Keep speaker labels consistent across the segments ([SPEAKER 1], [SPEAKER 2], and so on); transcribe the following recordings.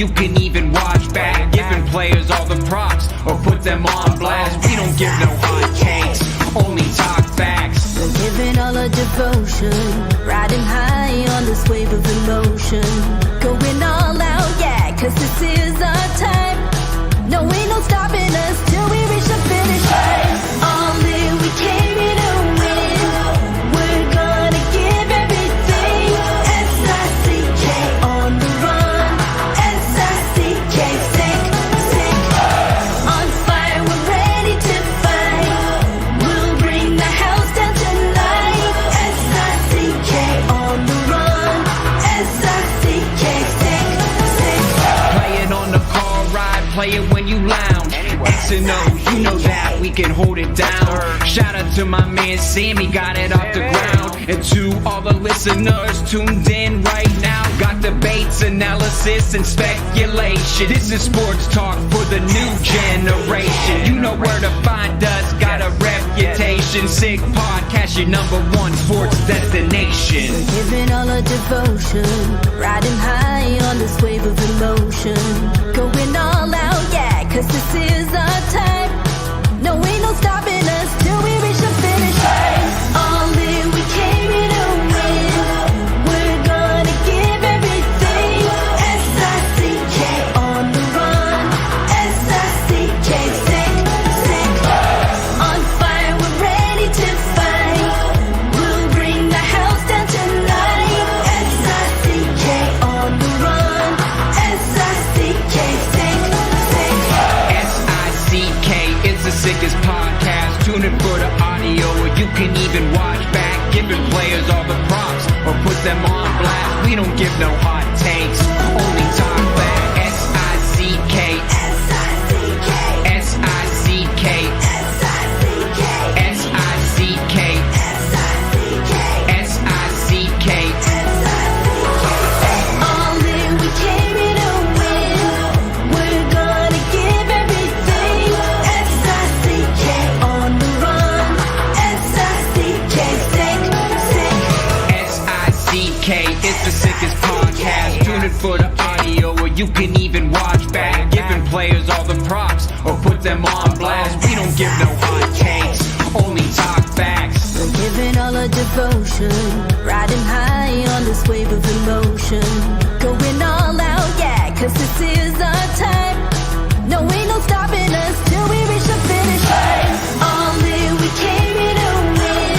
[SPEAKER 1] you can even watch back. Giving players all the props or put them on blast. We don't give no hot takes, only talk facts.
[SPEAKER 2] We're giving all our devotion, riding high on this wave of emotion. Going all out, yeah, cause this is our time. No, ain't no stopping us till we reach the finish line. All in, we came here to win. We're gonna give everything. S-I-C-K on the run. S-I-C-K, sick. On fire, we're ready to fight. We'll bring the house down tonight. S-I-C-K on the run. S-I-C-K, sick.
[SPEAKER 1] Play it on the car ride, play it when you lounge. X and O, you know that we can hold it down. Shout out to my man Sammy, got it off the ground. And to all the listeners tuned in right now, got debates, analysis, and speculation. This is sports talk for the new generation. You know where to find us, got a reputation. Sick podcast, your #1 sports destination.
[SPEAKER 2] We're giving all our devotion, riding high on this wave of emotion. Going all out, yeah, cause this is our time. No, ain't no stopping us till we reach the finish line. All in, we came here to win. We're gonna give everything. S-I-C-K on the run. S-I-C-K, sick. On fire, we're ready to fight. We'll bring the house down tonight. S-I-C-K on the run. S-I-C-K, sick.
[SPEAKER 1] S-I-C-K is the sickest podcast. Tune in for the audio, or you can even watch back. Giving players all the props or put them on blast. We don't give no hot takes, only talk back. S-I-C-K,
[SPEAKER 2] S-I-C-K,
[SPEAKER 1] S-I-C-K,
[SPEAKER 2] S-I-C-K,
[SPEAKER 1] S-I-C-K,
[SPEAKER 2] S-I-C-K,
[SPEAKER 1] S-I-C-K.
[SPEAKER 2] All in, we came here to win. We're gonna give everything. S-I-C-K on the run. S-I-C-K, sick.
[SPEAKER 1] S-I-C-K is the sickest podcast. Tune in for the audio, or you can even watch back. Giving players all the props or put them on blast. We don't give no hot takes, only talk facts.
[SPEAKER 2] We're giving all our devotion, riding high on this wave of emotion. Going all out, yeah, cause this is our time. No, ain't no stopping us till we reach the finish line. All in, we came here to win.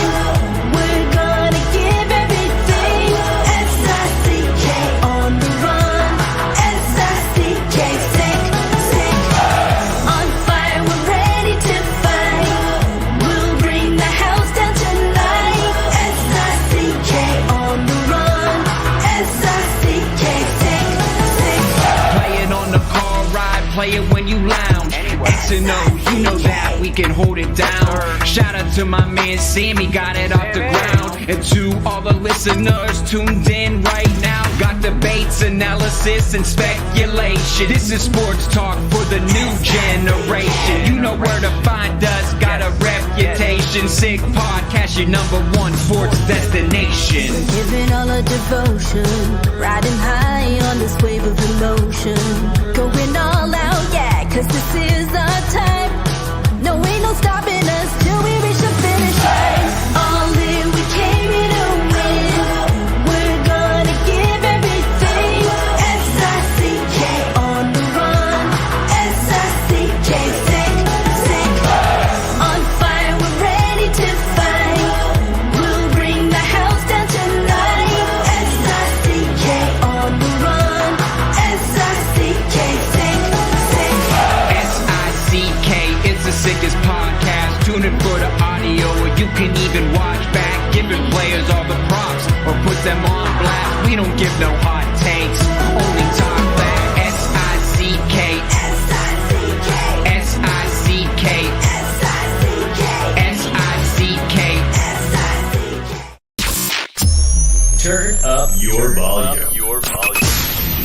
[SPEAKER 2] We're gonna give everything. S-I-C-K on the run. S-I-C-K, sick. On fire, we're ready to fight. We'll bring the house down tonight. S-I-C-K on the run. S-I-C-K, sick.
[SPEAKER 1] Play it on the car ride, play it when you lounge. X and O, you know that we can hold it down. Shout out to my man Sammy, got it off the ground. And to all the listeners tuned in right now, got debates, analysis, and speculation. This is sports talk for the new generation. You know where to find us, got a reputation. Sick podcast, your #1 sports destination.
[SPEAKER 2] We're giving all our devotion, riding high on this wave of emotion. Going all out, yeah, cause this is our time. No, ain't no stopping us till we reach the finish line. All in, we came here to win. We're gonna give everything. S-I-C-K on the run. S-I-C-K, sick. On fire, we're ready to fight. We'll bring the house down tonight. S-I-C-K on the run. S-I-C-K, sick.
[SPEAKER 1] S-I-C-K is the sickest podcast. Tune in for the audio, or you can even watch back. Giving players all the props or put them on blast. We don't give no hot takes, only talk back. S-I-C-K,
[SPEAKER 2] S-I-C-K,
[SPEAKER 1] S-I-C-k,
[SPEAKER 2] S-I-C-k,
[SPEAKER 1] S-I-C-k.
[SPEAKER 2] S-I-C-K.
[SPEAKER 3] Turn up your volume.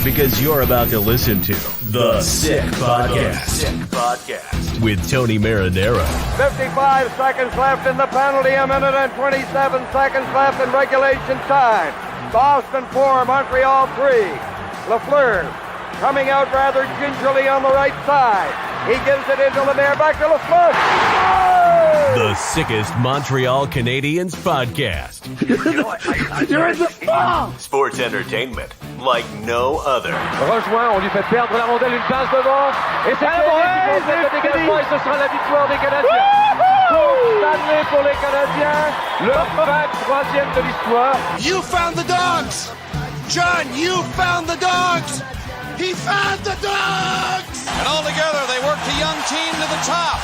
[SPEAKER 3] Because you're about to listen to The Sick Podcast. With Tony Marinaro.
[SPEAKER 4] 55 seconds left in the penalty, a minute and 27 seconds left in regulation time. Boston 4, Montreal 3. Lafleur coming out rather gingerly on the right side. He gives it into Lemaire, back to Lafleur.
[SPEAKER 3] The sickest Montreal Canadiens podcast.
[SPEAKER 5] You're in the ball!
[SPEAKER 3] Sports entertainment like no other.
[SPEAKER 4] Rejoint, on lui fait perdre la rondelle, une passe devant. Et c'est le dégagement et ce sera la victoire des Canadiens. Coupe Stanley pour les Canadiens, leur 23e de l'histoire.
[SPEAKER 5] You found the dogs! John, you found the dogs! He found the dogs! And all together, they worked a young team to the top.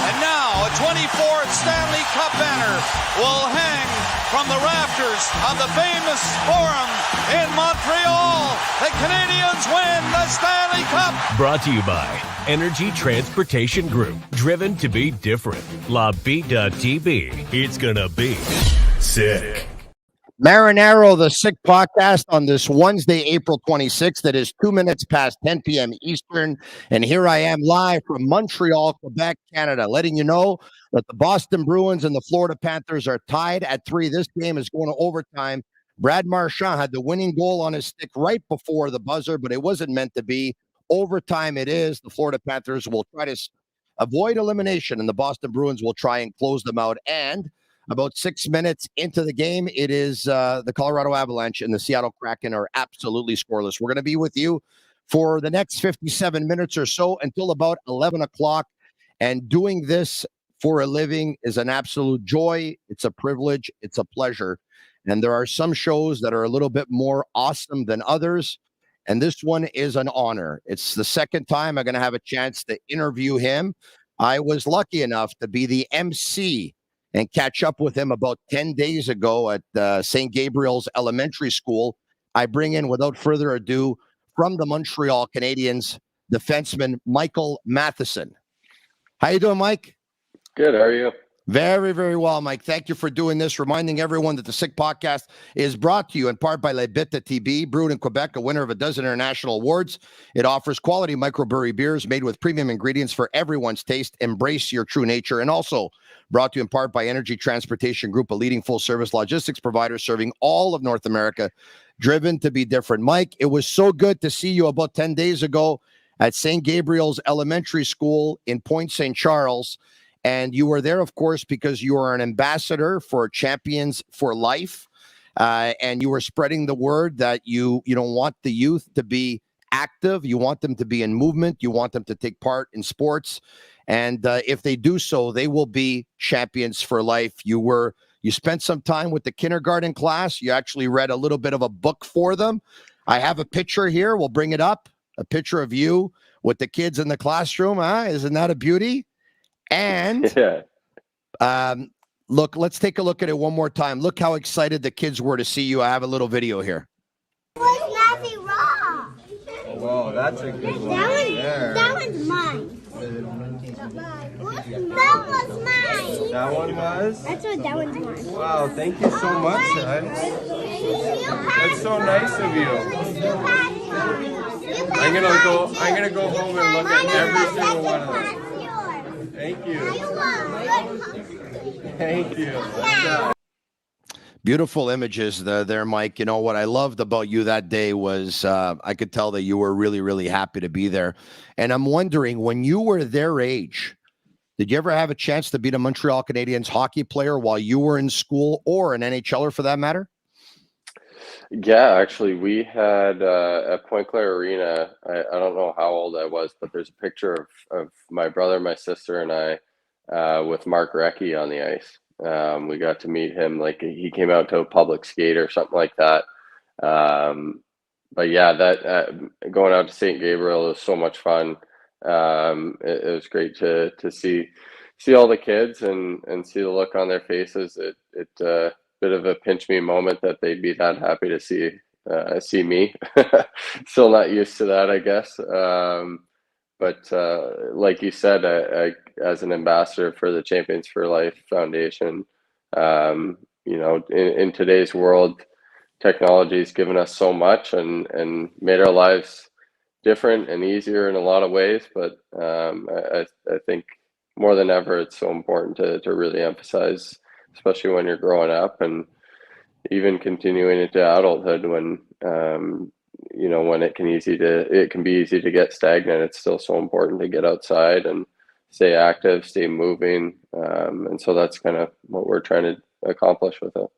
[SPEAKER 5] And now, a 24th Stanley Cup banner will hang from the rafters of the famous Forum in Montreal. The Canadiens win the Stanley Cup!
[SPEAKER 3] Brought to you by Energy Transportation Group. Driven to be different. La Tibi. It's gonna be sick.
[SPEAKER 6] Marinaro, the Sick Podcast on this Wednesday, April 26th. It is 2 minutes past 10 p.m. Eastern. And here I am live from Montreal, Quebec, Canada, letting you know that the Boston Bruins and the Florida Panthers are tied at 3. This game is going to overtime. Brad Marchand had the winning goal on his stick right before the buzzer, but it wasn't meant to be. Overtime it is. The Florida Panthers will try to avoid elimination, and the Boston Bruins will try and close them out. And about 6 minutes into the game, it is the Colorado Avalanche and the Seattle Kraken are absolutely scoreless. We're going to be with you for the next 57 minutes or so until about 11 o'clock. And doing this for a living is an absolute joy. It's a privilege. It's a pleasure. And there are some shows that are a little bit more awesome than others. And this one is an honor. It's the second time I'm going to have a chance to interview him. I was lucky enough to be the MC and catch up with him about 10 days ago at St. Gabriel's Elementary School. I bring in, without further ado, from the Montreal Canadiens, defenseman Michael Matheson. How you doing, Mike?
[SPEAKER 7] Good. How are you?
[SPEAKER 6] Very, very well, Mike. Thank you for doing this. Reminding everyone that the Sick Podcast is brought to you in part by Bittt Tibi, brewed in Quebec, a winner of a dozen international awards. It offers quality microbrewery beers made with premium ingredients for everyone's taste. Embrace your true nature. And also brought to you in part by Energy Transportation Group, a leading full-service logistics provider serving all of North America, driven to be different. Mike, it was so good to see you about 10 days ago at St. Gabriel's Elementary School in Point St. Charles. And you were there, of course, because you are an ambassador for Champions for Life. And you were spreading the word that you don't want the youth to be active. You want them to be in movement. You want them to take part in sports. And if they do so, they will be champions for life. You spent some time with the kindergarten class. You actually read a little bit of a book for them. I have a picture here. We'll bring it up. A picture of you with the kids in the classroom. Isn't that a beauty? And look, let's take a look at it one more time. Look how excited the kids were to see you. I have a little video here.
[SPEAKER 8] Where's Nappy Raw?
[SPEAKER 9] Whoa, that's a good one.
[SPEAKER 8] That one's mine. That was mine.
[SPEAKER 9] That one was?
[SPEAKER 8] That one's mine.
[SPEAKER 9] Wow, thank you so much, son. That's so nice of you. I'm gonna go home and look at every single one of them. Thank you. Thank you.
[SPEAKER 6] Beautiful images there, Mike. You know, what I loved about you that day was I could tell that you were really, really happy to be there. And I'm wondering, when you were their age, did you ever have a chance to be a Montreal Canadiens hockey player while you were in school, or an NHLer for that matter?
[SPEAKER 7] Yeah, actually, we had at Point Claire Arena, I don't know how old I was, but there's a picture of my brother, my sister, and I with Mark Recchi on the ice. We got to meet him, like he came out to a public skate or something like that. But yeah, that going out to St. Gabriel was so much fun. It was great to see all the kids and see the look on their faces. It bit of a pinch me moment that they'd be that happy to see me. Still not used to that, I guess. But like you said, I, as an ambassador for the Champions for Life Foundation, in today's world, technology has given us so much and made our lives different and easier in a lot of ways. But I think more than ever, it's so important to really emphasize, especially when you're growing up and even continuing into adulthood, when when it can be easy to get stagnant, it's still so important to get outside and stay active, stay moving. And so that's kind of what we're trying to accomplish with it.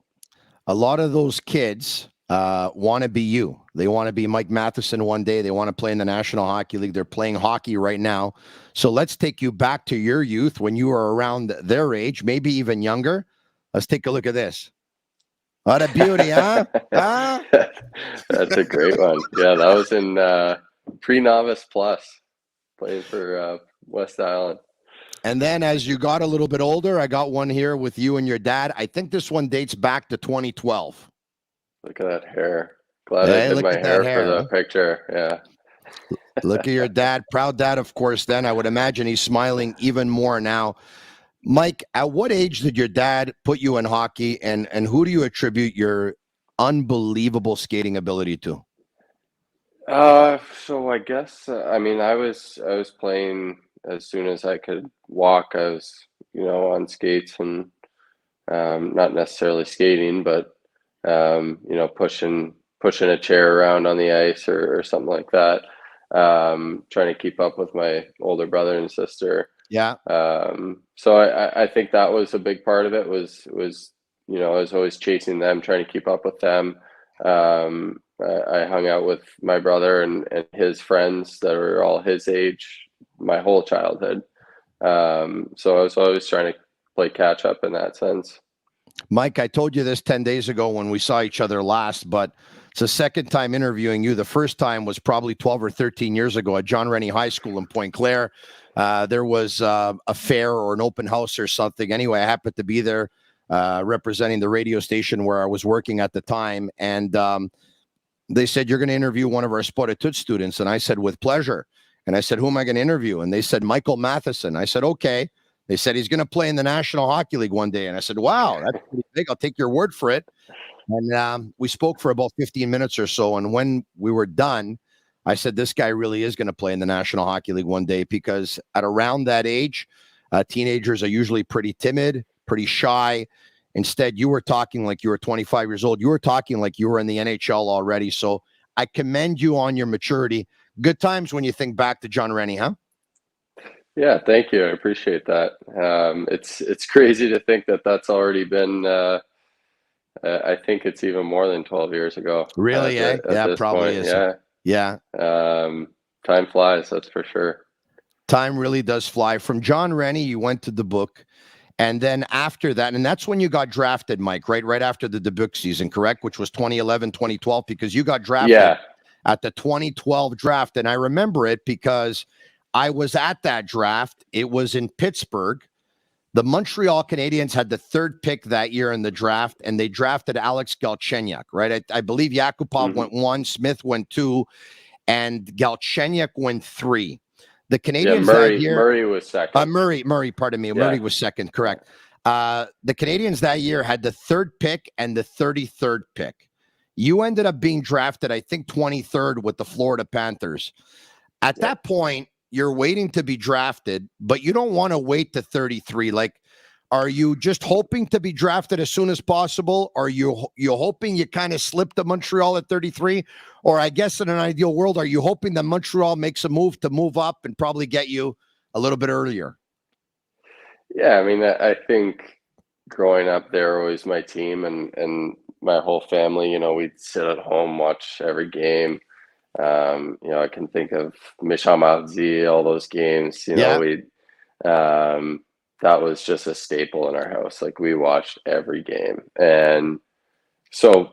[SPEAKER 6] A lot of those kids want to be you. They want to be Mike Matheson one day. They want to play in the National Hockey League. They're playing hockey right now. So let's take you back to your youth when you were around their age, maybe even younger. Let's take a look at this. What a beauty, huh? Huh?
[SPEAKER 7] That's a great one. Yeah, that was in pre-novice plus, playing for West Island.
[SPEAKER 6] And then as you got a little bit older, I got one here with you and your dad. I think this one dates back to 2012.
[SPEAKER 7] Look at that hair. Glad I did my hair for the picture. Yeah.
[SPEAKER 6] Look at your dad. Proud dad, of course, then. I would imagine he's smiling even more now. Mike, at what age did your dad put you in hockey, and who do you attribute your unbelievable skating ability to?
[SPEAKER 7] So I guess I was playing as soon as I could walk. I was on skates and not necessarily skating, but pushing a chair around on the ice or something like that. Trying to keep up with my older brother and sister.
[SPEAKER 6] Yeah.
[SPEAKER 7] So I think that was a big part of it was, I was always chasing them, trying to keep up with them. I hung out with my brother and his friends that were all his age my whole childhood. So I was always trying to play catch up in that sense.
[SPEAKER 6] Mike, I told you this 10 days ago when we saw each other last, but it's the second time interviewing you. The first time was probably 12 or 13 years ago at John Rennie High School in Pointe Claire. There was a fair or an open house or something. Anyway, I happened to be there representing the radio station where I was working at the time. And they said, you're going to interview one of our Sport Études students. And I said, with pleasure. And I said, who am I going to interview? And they said, Michael Matheson. I said, okay. They said, he's going to play in the National Hockey League one day. And I said, wow, that's pretty big. I'll take your word for it. And we spoke for about 15 minutes or so. And when we were done, I said, this guy really is going to play in the National Hockey League one day, because at around that age, teenagers are usually pretty timid, pretty shy. Instead, you were talking like you were 25 years old. You were talking like you were in the NHL already. So I commend you on your maturity. Good times when you think back to John Rennie, huh?
[SPEAKER 7] Yeah, thank you. I appreciate that. It's crazy to think that that's already been, I think it's even more than 12 years ago.
[SPEAKER 6] Really, eh? Yeah, probably
[SPEAKER 7] point.
[SPEAKER 6] is. Yeah.
[SPEAKER 7] Time flies, that's for sure.
[SPEAKER 6] Time really does fly. From John Rennie, you went to Dubuque. And then after that, and that's when you got drafted, Mike, right after the Dubuque season, correct? Which was 2011, 2012, because you got drafted at the 2012 draft. And I remember it because I was at that draft. It was in Pittsburgh. The Montreal Canadiens had the third pick that year in the draft, and they drafted Alex Galchenyuk, right? I believe Yakupov went 1, Smith went 2, and Galchenyuk went 3. The Canadiens that year,
[SPEAKER 7] Murray was second.
[SPEAKER 6] Murray, pardon me. Yeah. Murray was second, correct. The Canadiens that year had the third pick and the 33rd pick. You ended up being drafted, I think, 23rd with the Florida Panthers. At that point, you're waiting to be drafted, but you don't want to wait to 33. Like, are you just hoping to be drafted as soon as possible? Are you hoping you kind of slip to Montreal at 33? Or I guess in an ideal world, are you hoping that Montreal makes a move to move up and probably get you a little bit earlier?
[SPEAKER 7] Yeah, I mean, I think growing up, they were always my team and my whole family. We'd sit at home, watch every game. I can think of Michel Marzi, all those games. That was just a staple in our house. Like, we watched every game, and so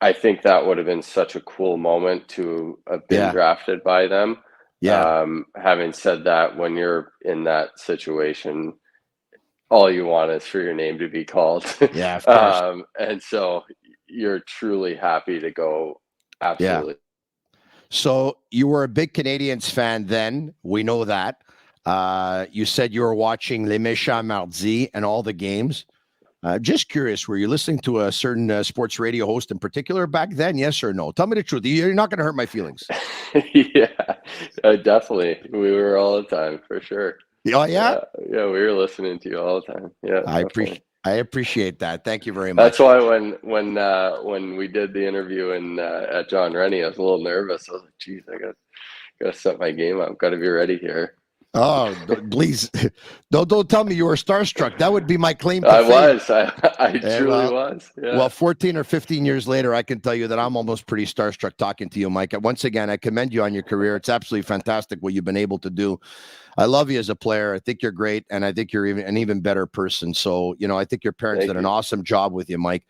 [SPEAKER 7] I think that would have been such a cool moment to have been drafted by them. Yeah. Having said that, when you're in that situation, all you want is for your name to be called.
[SPEAKER 6] Yeah, of course.
[SPEAKER 7] And so you're truly happy to go. Absolutely.
[SPEAKER 6] Yeah. So you were a big Canadiens fan then. We know that. You said you were watching Les Méchants Mardi and all the games. Just curious, were you listening to a certain sports radio host in particular back then? Yes or no? Tell me the truth. You're not going to hurt my feelings.
[SPEAKER 7] Yeah, definitely. We were all the time, for sure.
[SPEAKER 6] Oh, yeah?
[SPEAKER 7] Yeah, we were listening to you all the time. Yeah,
[SPEAKER 6] I appreciate that. Thank you very much.
[SPEAKER 7] That's why when we did the interview at John Rennie, I was a little nervous. I was like, geez, I gotta set my game up. Got to be ready here.
[SPEAKER 6] Oh, please don't tell me you were starstruck. That would be my claim to
[SPEAKER 7] I
[SPEAKER 6] fame.
[SPEAKER 7] was. I truly was. Yeah.
[SPEAKER 6] Well, 14 or 15 years later, I can tell you that I'm almost pretty starstruck talking to you, Mike. Once again, I commend you on your career. It's absolutely fantastic what you've been able to do. I love you as a player. I think you're great, and I think you're an even better person. So, I think your parents did an awesome job with you, Mike.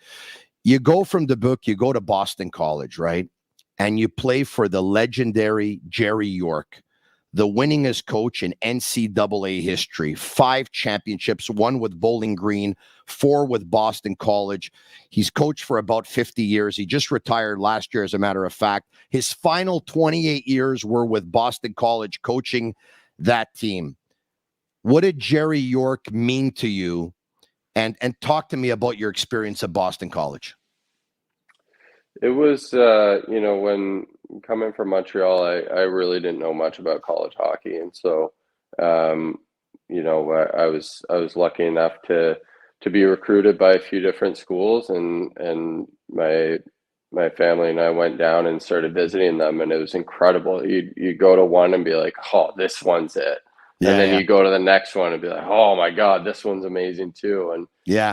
[SPEAKER 6] You go from Dubuque, you go to Boston College, right? And you play for the legendary Jerry York, the winningest coach in NCAA history. 5 championships, 1 with Bowling Green, 4 with Boston College. He's coached for about 50 years. He just retired last year, as a matter of fact. His final 28 years were with Boston College, coaching that team. What did Jerry York mean to you? And talk to me about your experience at Boston College.
[SPEAKER 7] It was, when coming from Montreal, I really didn't know much about college hockey. And so, I was lucky enough to be recruited by a few different schools, and my family and I went down and started visiting them, and it was incredible. You go to one and be like, oh, this one's it. And then you go to the next one and be like, oh my God, this one's amazing too. And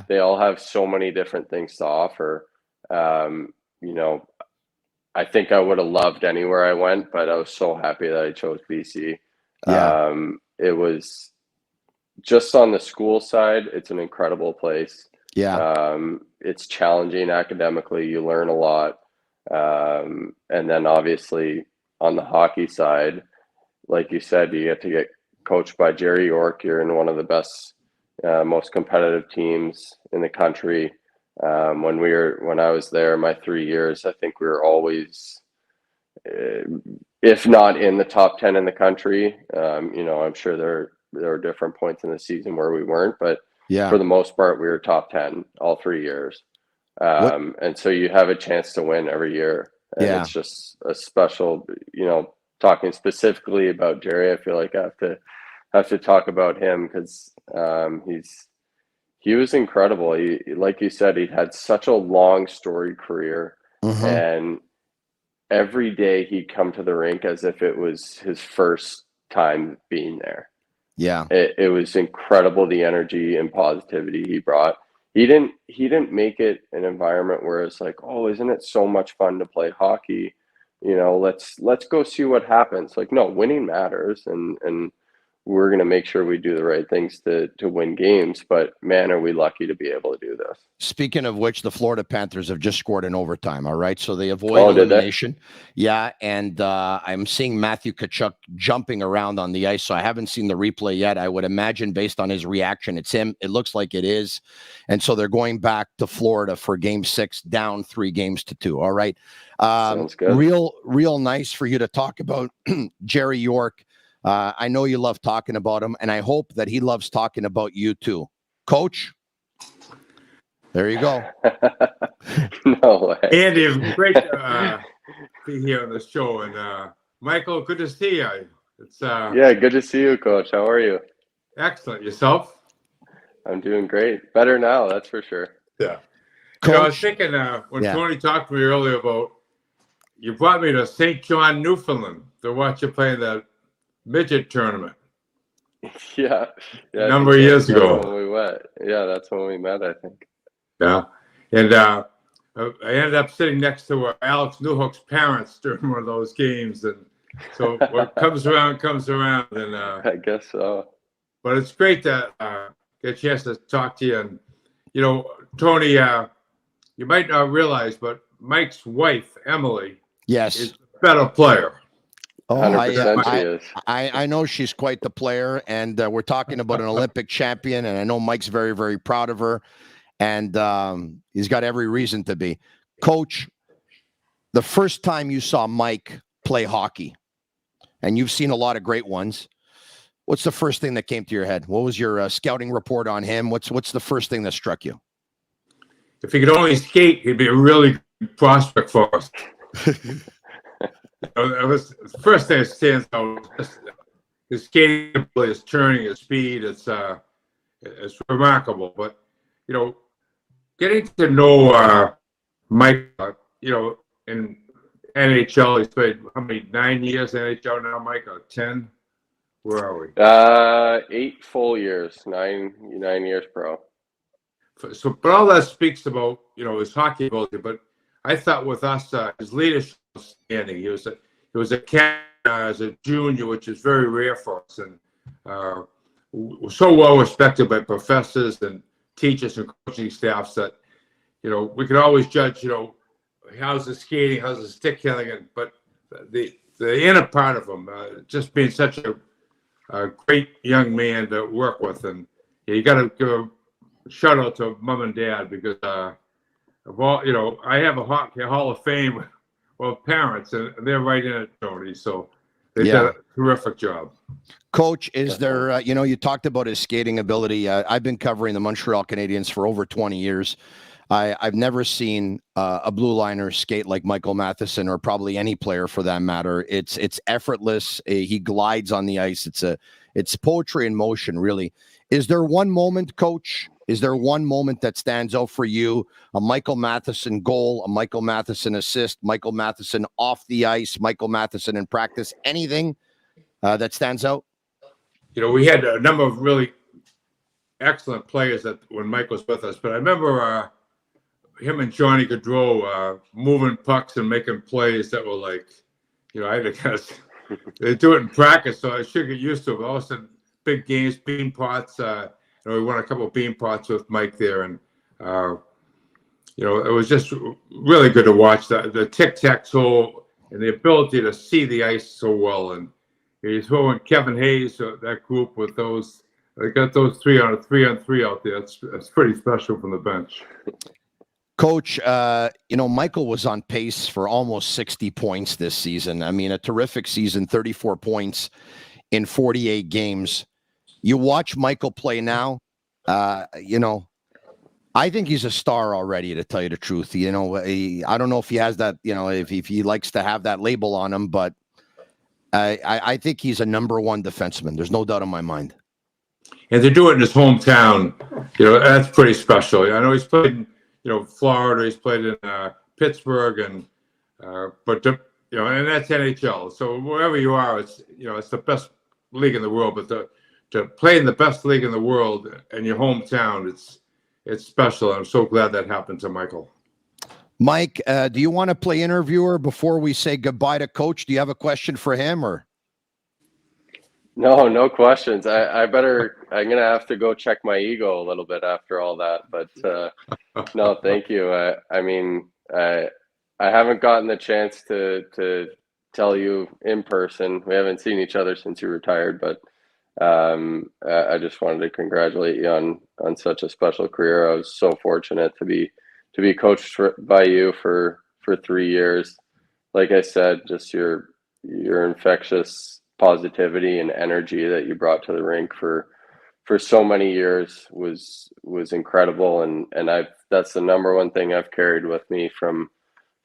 [SPEAKER 7] they all have so many different things to offer. I think I would have loved anywhere I went, but I was so happy that I chose BC. It was just on the school side. It's an incredible place. It's challenging academically. You learn a lot. And then obviously on the hockey side, like you said, you get coached by Jerry York. You're in one of the best, most competitive teams in the country. When I was there, my 3 years, I think we were always, if not in the top 10 in the country. I'm sure there are different points in the season where we weren't, but for the most part, we were top 10 all 3 years. And so you have a chance to win every year. And it's just a special, talking specifically about Jerry, I feel like I have to talk about him because he was incredible. He, like you said, he had such a long storied career, and every day he'd come to the rink as if it was his first time being there. It was incredible, the energy and positivity he brought. He didn't make it an environment where it's like, oh, isn't it so much fun to play hockey? Let's go see what happens. Like, no, winning matters, and we're going to make sure we do the right things to win games. But man, are we lucky to be able to do this.
[SPEAKER 6] Speaking of which, the Florida Panthers have just scored in overtime. All right. So they avoid elimination. And I'm seeing Matthew Tkachuk jumping around on the ice. So I haven't seen the replay yet. I would imagine based on his reaction, it's him. It looks like it is. And so they're going back to Florida for game 6, down 3-2. All right.
[SPEAKER 7] Sounds good.
[SPEAKER 6] Real nice for you to talk about Jerry York. I know you love talking about him, and I hope that he loves talking about you too. Coach, there you go.
[SPEAKER 7] No way.
[SPEAKER 9] Andy, great to be here on the show. And Michael, good to see you. It's
[SPEAKER 7] good to see you, Coach. How are you?
[SPEAKER 9] Excellent. Yourself?
[SPEAKER 7] I'm doing great. Better now, that's for sure.
[SPEAKER 9] Yeah.
[SPEAKER 6] Coach,
[SPEAKER 9] I was thinking when Tony talked to me earlier about you brought me to St. John, Newfoundland to watch you play in the midget tournament.
[SPEAKER 7] Yeah,
[SPEAKER 9] a number of years ago.
[SPEAKER 7] When we went. Yeah, that's when we met, I think.
[SPEAKER 9] Yeah, and I ended up sitting next to Alex Newhook's parents during one of those games, and so what comes around, and
[SPEAKER 7] I guess so.
[SPEAKER 9] But it's great to get a chance to talk to you, and Tony, you might not realize, but Mike's wife, Emily, is a better player.
[SPEAKER 6] Oh, I know she's quite the player, and we're talking about an Olympic champion, and I know Mike's very, very proud of her, and he's got every reason to be. Coach, the first time you saw Mike play hockey, and you've seen a lot of great ones, what's the first thing that came to your head? What was your scouting report on him? What's the first thing that struck you?
[SPEAKER 9] If he could only skate, he'd be a really good prospect for us. It was the first thing that stands out. His skating, his turning, his speed. It's remarkable. But getting to know Mike, in NHL, he's played how many, 9 years NHL now, Mike, or 10? Where are we?
[SPEAKER 7] 8 full years, 9 years pro.
[SPEAKER 9] So, but all that speaks about, his hockey ability. But I thought with us, his leadership was standing. He was a captain as a junior, which is very rare for us, and was so well respected by professors and teachers and coaching staffs that, we could always judge, how's the skating, how's the stick handling, but the inner part of him, just being such a great young man to work with, and you got to give a shout out to mom and dad because of all, I have a hockey Hall of Fame of parents, and they're right in it, Tony. So they've done a terrific job.
[SPEAKER 6] Coach, is there, you talked about his skating ability. I've been covering the Montreal Canadiens for over 20 years. I've never seen a blue liner skate like Michael Matheson, or probably any player for that matter. It's effortless. He glides on the ice. It's poetry in motion, really. Is there one moment, Coach? Is there one moment that stands out for you? A Michael Matheson goal, a Michael Matheson assist, Michael Matheson off the ice, Michael Matheson in practice, anything that stands out?
[SPEAKER 9] We had a number of really excellent players when Mike was with us, but I remember him and Johnny Gaudreau moving pucks and making plays that were like, I had to kind of, they do it in practice, so I should get used to it. All of a sudden, big games, bean pots. We won a couple of bean pots with Mike there, and it was just really good to watch the tic-tac-toe and the ability to see the ice so well. And you throw in Kevin Hayes, that group with those, they got those 3-on-3 out there. That's pretty special from the bench.
[SPEAKER 6] Coach, Michael was on pace for almost 60 points this season. I mean, a terrific season, 34 points in 48 games. You watch Michael play now, I think he's a star already, to tell you the truth. I don't know if he has that, if he likes to have that label on him, but I think he's a number one defenseman. There's no doubt in my mind.
[SPEAKER 9] And to do it in his hometown, that's pretty special. I know he's played in, Florida, he's played in Pittsburgh, and and that's NHL. So wherever you are, it's the best league in the world. But to play in the best league in the world in your hometown, it's special. I'm so glad that happened to Michael.
[SPEAKER 6] Mike, do you want to play interviewer before we say goodbye to Coach? Do you have a question for him, or?
[SPEAKER 7] No questions. I'm gonna have to go check my ego a little bit after all that, but no, thank you. I haven't gotten the chance to tell you in person. We haven't seen each other since you retired, but I just wanted to congratulate you on such a special career. I was so fortunate to be coached by you for 3 years. Like I said, just your infectious positivity and energy that you brought to the rink for so many years was incredible, and that's the number one thing I've carried with me from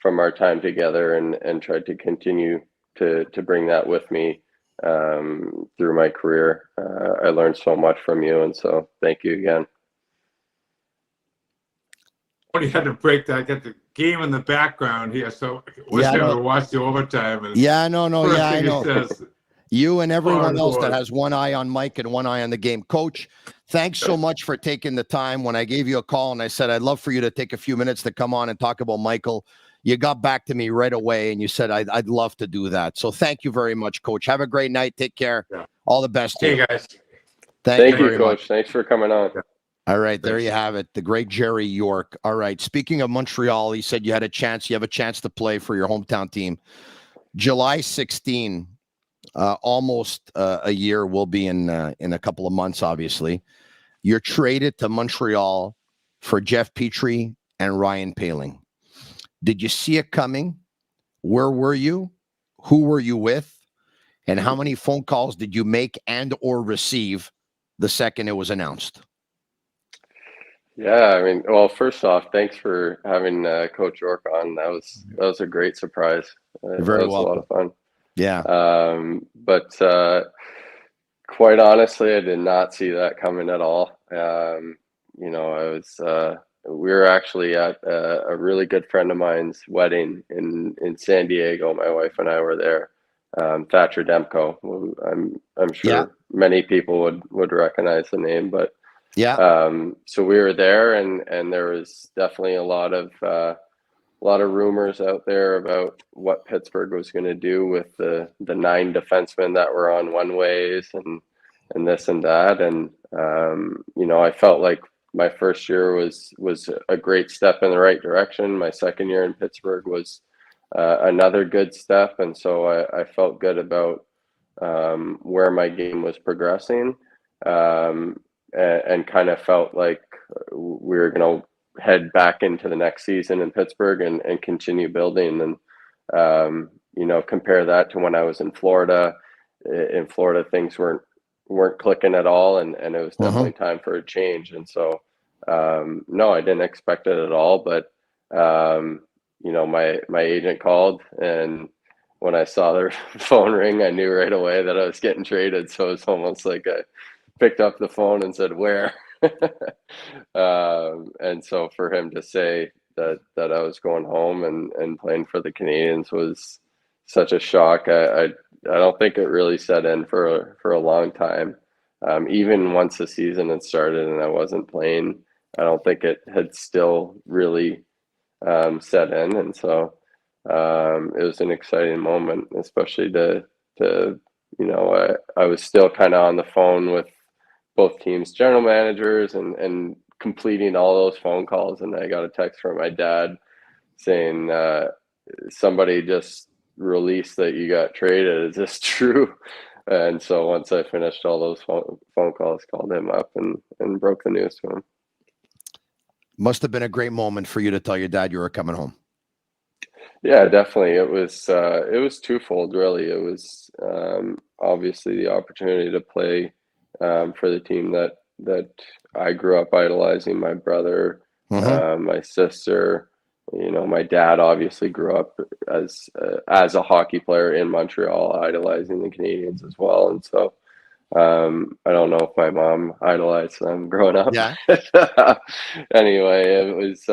[SPEAKER 7] our time together, and tried to continue to bring that with me through my career. I learned so much from you, and so thank you again.
[SPEAKER 9] Only had to break that. I got the game in the background here, so I was able to watch the overtime. And
[SPEAKER 6] I know. You and everyone else that
[SPEAKER 9] board.
[SPEAKER 6] has one eye on Mike and one eye on the game. Coach, thanks so much for taking the time. When I gave you a call and I said, I'd love for you to take a few minutes to come on and talk about Michael, you got back to me right away and you said, I'd love to do that. So thank you very much, Coach. Have a great night. Take care.
[SPEAKER 9] Yeah.
[SPEAKER 6] All the best.
[SPEAKER 9] Hey, guys.
[SPEAKER 7] Thank you,
[SPEAKER 6] very
[SPEAKER 7] Coach.
[SPEAKER 6] much.
[SPEAKER 7] Thanks for coming on.
[SPEAKER 9] Yeah.
[SPEAKER 6] All right, there you have it. The great Jerry York. All right. Speaking of Montreal, he said you have a chance to play for your hometown team. July 16, almost a year, will be in a couple of months, obviously. You're traded to Montreal for Jeff Petrie and Ryan Poehling. Did you see it coming? Where were you? Who were you with? And how many phone calls did you make and or receive the second it was announced?
[SPEAKER 7] Yeah, well, first off, thanks for having Coach York on. That was a great surprise.
[SPEAKER 6] You're very welcome.
[SPEAKER 7] A lot of fun.
[SPEAKER 6] Yeah.
[SPEAKER 7] But quite honestly, I did not see that coming at all. we were actually at a really good friend of mine's wedding in San Diego. My wife and I were there. Thatcher Demko, who I'm sure many people would recognize the name, but so we were there, and there was definitely a lot of rumors out there about what Pittsburgh was going to do with the 9 defensemen that were on one ways and this and that, and I felt like my first year was a great step in the right direction. My second year in Pittsburgh was another good step, and so I felt good about where my game was progressing, and kind of felt like we were going to head back into the next season in Pittsburgh and continue building. And compare that to when I was in Florida. In Florida, things weren't clicking at all, and it was definitely time for a change. And so no, I didn't expect it at all, but my agent called, and when I saw their phone ring, I knew right away that I was getting traded. So it's almost like I picked up the phone and said, "Where?" And so for him to say that I was going home and playing for the Canadiens was such a shock. I don't think it really set in for a long time. Even once the season had started and I wasn't playing, I don't think it had still really set in. And so it was an exciting moment, especially I was still kind of on the phone with both teams' general managers and completing all those phone calls. And I got a text from my dad saying, somebody just released that you got traded. Is this true? And so once I finished all those phone calls, called him up and broke the news to him.
[SPEAKER 6] Must have been a great moment for you to tell your dad you were coming home.
[SPEAKER 7] Yeah, definitely. It was twofold, really. It was obviously the opportunity to play for the team that I grew up idolizing. My brother, my sister, my dad obviously grew up as a hockey player in Montreal, idolizing the Canadiens as well. And so I don't know if my mom idolized them growing up.
[SPEAKER 6] Yeah.
[SPEAKER 7] Anyway, it was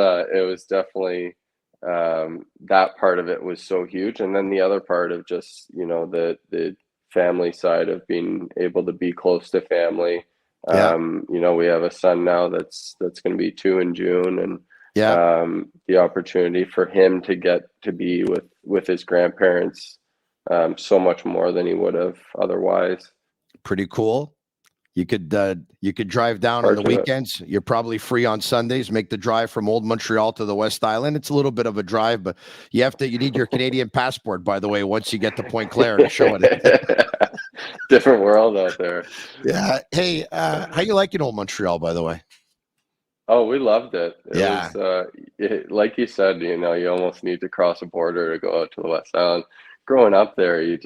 [SPEAKER 7] definitely that part of it was so huge, and then the other part of just the family side of being able to be close to family. We have a son now that's going to be 2 in June, and the opportunity for him to get to be with his grandparents so much more than he would have otherwise.
[SPEAKER 6] Pretty cool. You could drive down on the weekends. You're probably free on Sundays. Make the drive from Old Montreal to the West Island. It's a little bit of a drive, but you need your Canadian passport, by the way, once you get to Point Claire to show it.
[SPEAKER 7] Different world out there.
[SPEAKER 6] Yeah. Hey, how you liking Old Montreal, by the way?
[SPEAKER 7] Oh, we loved it. It was, like you said, you almost need to cross a border to go out to the West Island. Growing up there, you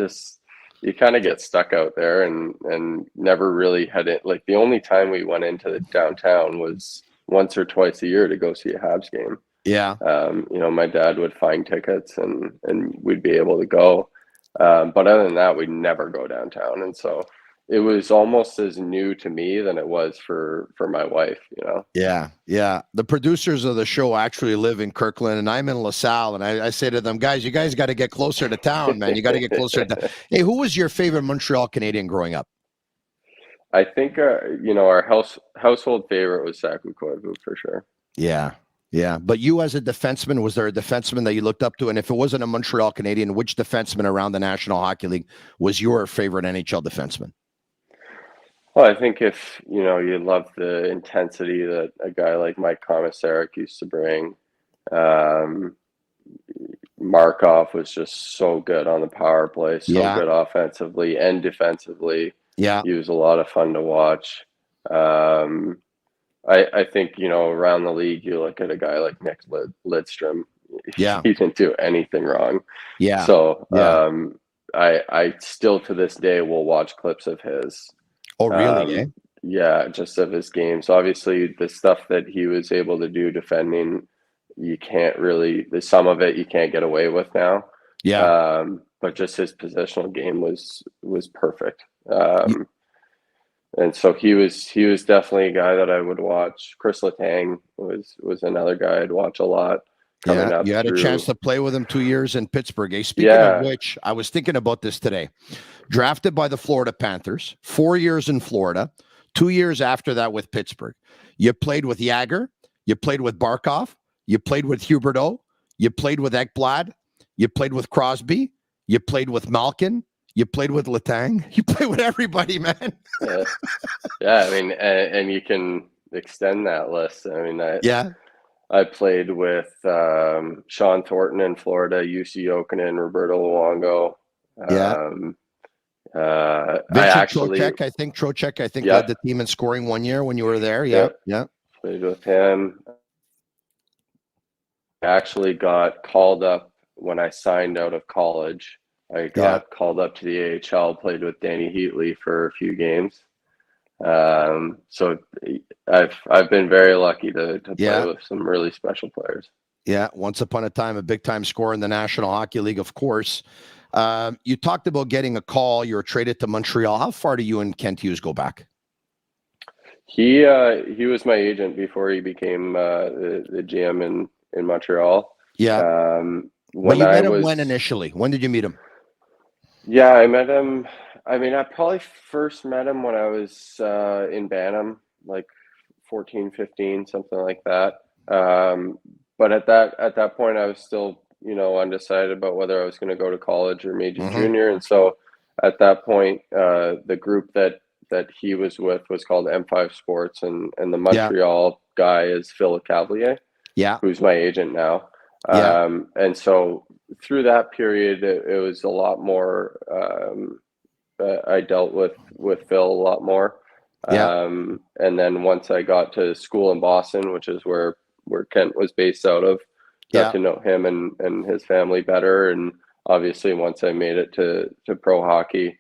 [SPEAKER 7] kind of get stuck out there and never really had it. Like the only time we went into the downtown was once or twice a year to go see a Habs game.
[SPEAKER 6] Yeah.
[SPEAKER 7] My dad would find tickets and we'd be able to go. But other than that, we'd never go downtown. And so it was almost as new to me than it was for my wife,
[SPEAKER 6] Yeah. Yeah. The producers of the show actually live in Kirkland and I'm in LaSalle. And I say to them, guys, you guys got to get closer to town, man. You got to get closer to Hey, who was your favorite Montreal Canadian growing up?
[SPEAKER 7] I think, our household favorite was Saku Koivu for sure.
[SPEAKER 6] Yeah. Yeah. But you as a defenseman, was there a defenseman that you looked up to? And if it wasn't a Montreal Canadian, which defenseman around the National Hockey League was your favorite NHL defenseman?
[SPEAKER 7] Well, I think if, you love the intensity that a guy like Mike Matheson used to bring, Markov was just so good on the power play, so good offensively and defensively. Yeah. He was a lot of fun to watch. I think, around the league, you look at a guy like Nick Lidstrom. Yeah. He didn't do anything wrong. Yeah. So I still to this day will watch clips of his.
[SPEAKER 6] Oh, really?
[SPEAKER 7] Yeah, just of his games. Obviously, the stuff that he was able to do defending, you can't really, some of it you can't get away with now. Yeah. But just his positional game was perfect. and so he was definitely a guy that I would watch. Chris Letang was another guy I'd watch a lot.
[SPEAKER 6] Yeah, you had a chance to play with him 2 years in Pittsburgh. Hey, speaking of which, I was thinking about this today. Drafted by the Florida Panthers, 4 years in Florida, 2 years after that with Pittsburgh. You played with Jagger, you played with Barkov, you played with Huberdeau, you played with Ekblad, you played with Crosby, you played with Malkin, you played with Letang, you played with everybody, man.
[SPEAKER 7] I mean, and you can extend that list. I mean, I played with Sean Thornton in Florida, UC Jokinen, Roberto Luongo.
[SPEAKER 6] Trocheck, I think led the team in scoring 1 year when you were there. Yeah.
[SPEAKER 7] Played with him. I actually got called up when I signed out of college. I got called up to the AHL, played with Danny Heatley for a few games. So I've been very lucky to play with some really special players.
[SPEAKER 6] Yeah, once upon a time, a big-time scorer in the National Hockey League, of course. You talked about getting a call. You were traded to Montreal. How far do you and Kent Hughes go back?
[SPEAKER 7] He was my agent before he became the GM in Montreal.
[SPEAKER 6] Yeah. When you met him when initially? When did you meet him?
[SPEAKER 7] Yeah, I met him. I mean, I probably first met him when I was in Bantam, like 14, 15, something like that. But at that point, I was still, undecided about whether I was going to go to college or major junior. And so at that point, the group that he was with was called M5 Sports, and the Montreal guy is Phil Cavalier, who's my agent now. And so through that period, it was a lot more. I dealt with Phil a lot more. And then once I got to school in Boston, which is where Kent was based out of, got to know him and his family better. And obviously once I made it to pro hockey,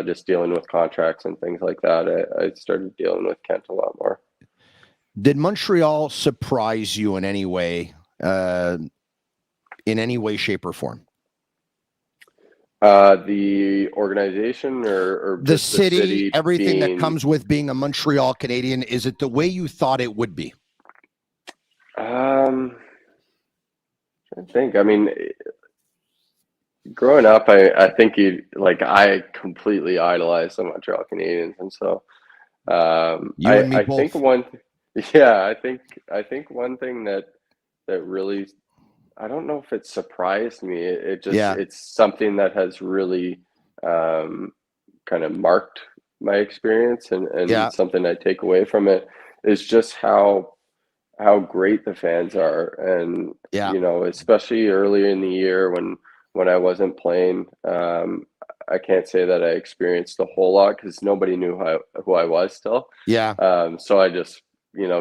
[SPEAKER 7] just dealing with contracts and things like that, I started dealing with Kent a lot more.
[SPEAKER 6] Did Montreal surprise you in any way, shape, or form?
[SPEAKER 7] The organization or
[SPEAKER 6] the city, everything that comes with being a Montreal Canadian, is it the way you thought it would be?
[SPEAKER 7] I think. I mean, growing up, I think I completely idolized the Montreal Canadiens, and so I think one thing that really, I don't know if it surprised me. It's something that has really kind of marked my experience, and something I take away from it is just how great the fans are. And especially earlier in the year when I wasn't playing, I can't say that I experienced a whole lot because nobody knew who I was still. So I just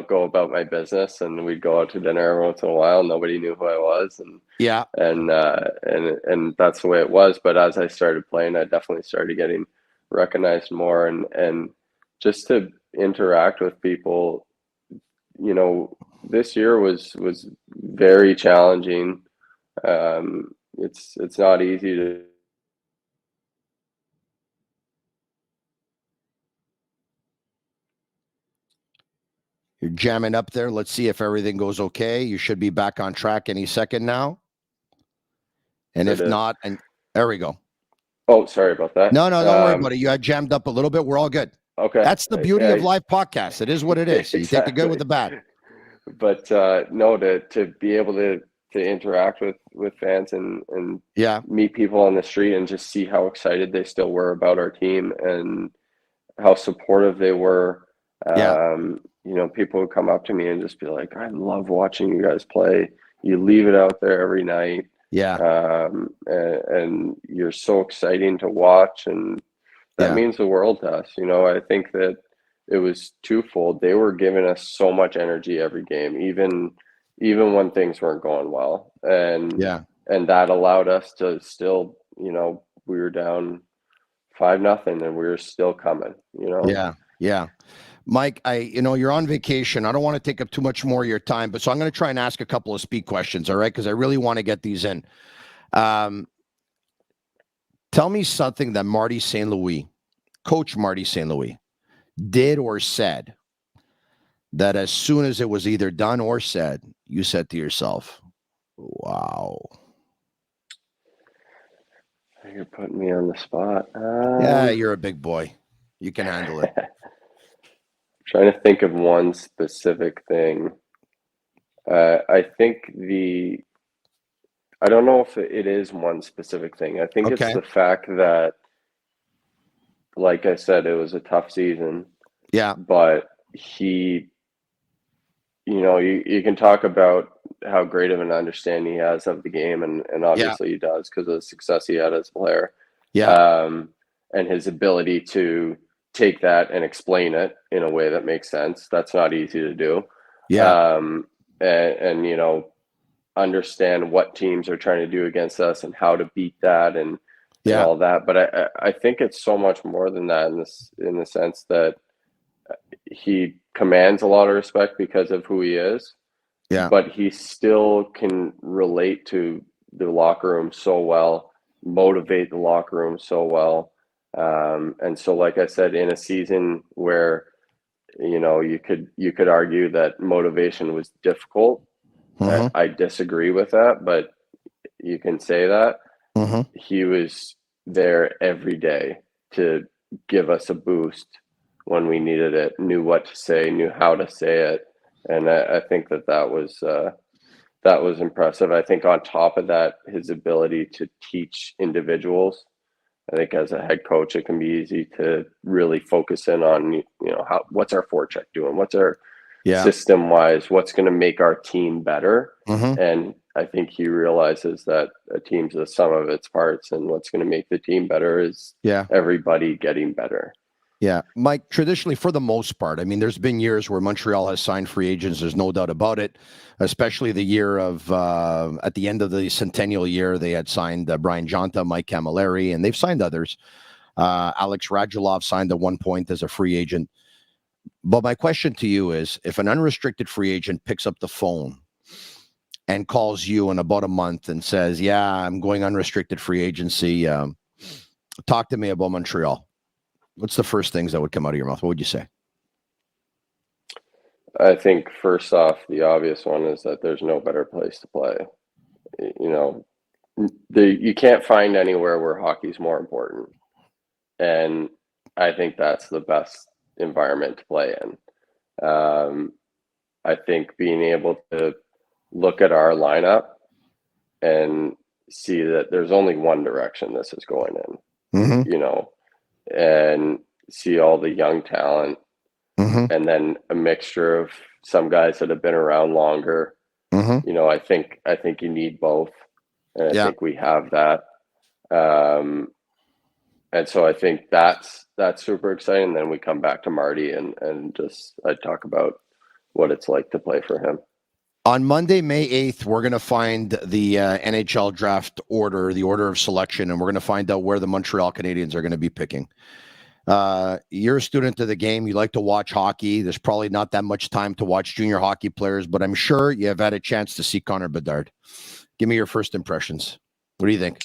[SPEAKER 7] go about my business, and we'd go out to dinner every once in a while. Nobody knew who I was, and that's the way it was. But as I started playing, I definitely started getting recognized more, and just to interact with people. This year was very challenging. It's not easy to.
[SPEAKER 6] You're jamming up there. Let's see if everything goes okay. You should be back on track any second now. And if not, and there we go.
[SPEAKER 7] Oh, sorry about that.
[SPEAKER 6] No, don't worry about it. You had jammed up a little bit. We're all good.
[SPEAKER 7] Okay.
[SPEAKER 6] That's the beauty of live podcasts. It is what it is. You take the good with the bad.
[SPEAKER 7] But no, to be able to interact with fans and meet people on the street and just see how excited they still were about our team and how supportive they were. People would come up to me and just be like, I love watching you guys play. You leave it out there every night. And you're so exciting to watch. And that means the world to us. I think that it was twofold. They were giving us so much energy every game, even when things weren't going well. And that allowed us to still, we were down 5-0 and we were still coming,
[SPEAKER 6] Mike, you're on vacation. I don't want to take up too much more of your time, but so I'm going to try and ask a couple of speed questions. All right. Cause I really want to get these in. Tell me something that Coach Marty St. Louis did or said that as soon as it was either done or said, you said to yourself, wow.
[SPEAKER 7] You're putting me on the spot.
[SPEAKER 6] Yeah, you're a big boy. You can handle it.
[SPEAKER 7] Trying to think of one specific thing. I think I don't know if it is one specific thing. I think it's the fact that, like I said, it was a tough season.
[SPEAKER 6] Yeah.
[SPEAKER 7] But he, you can talk about how great of an understanding he has of the game, and obviously he does because of the success he had as a player.
[SPEAKER 6] Yeah.
[SPEAKER 7] And his ability to take that and explain it in a way that makes sense. That's not easy to do.
[SPEAKER 6] Yeah.
[SPEAKER 7] And understand what teams are trying to do against us and how to beat that and all that. But I think it's so much more than that in the sense that he commands a lot of respect because of who he is.
[SPEAKER 6] Yeah.
[SPEAKER 7] But he still can relate to the locker room so well, motivate the locker room so well. And so, like I said, in a season where, you could argue that motivation was difficult.
[SPEAKER 6] Mm-hmm.
[SPEAKER 7] I disagree with that, but you can say that.
[SPEAKER 6] Mm-hmm.
[SPEAKER 7] He was there every day to give us a boost when we needed it, knew what to say, knew how to say it. And I think that was impressive. I think on top of that, his ability to teach individuals. I think as a head coach, it can be easy to really focus in on, what's our forecheck doing? What's our system wise? What's going to make our team better?
[SPEAKER 6] Mm-hmm.
[SPEAKER 7] And I think he realizes that a team's the sum of its parts, and what's going to make the team better is everybody getting better.
[SPEAKER 6] Yeah, Mike, traditionally, for the most part, I mean, there's been years where Montreal has signed free agents. There's no doubt about it, especially the year of, at the end of the centennial year, they had signed Brian Jonta, Mike Camilleri, and they've signed others. Alex Radulov signed at one point as a free agent. But my question to you is, if an unrestricted free agent picks up the phone and calls you in about a month and says, yeah, I'm going unrestricted free agency, talk to me about Montreal. What's the first things that would come out of your mouth? What would you say?
[SPEAKER 7] I think first off, the obvious one is that there's no better place to play. You can't find anywhere where hockey's more important. And I think that's the best environment to play in. I think being able to look at our lineup and see that there's only one direction this is going in,
[SPEAKER 6] mm-hmm.
[SPEAKER 7] And see all the young talent,
[SPEAKER 6] mm-hmm.
[SPEAKER 7] and then a mixture of some guys that have been around longer.
[SPEAKER 6] Mm-hmm.
[SPEAKER 7] I think you need both, and I think we have that. And so I think that's super exciting. Then we come back to Marty and just I talk about what it's like to play for him.
[SPEAKER 6] On Monday, May 8th, we're going to find the NHL draft order, the order of selection, and we're going to find out where the Montreal Canadiens are going to be picking. You're a student of the game. You like to watch hockey. There's probably not that much time to watch junior hockey players, but I'm sure you have had a chance to see Connor Bedard. Give me your first impressions. What do you think?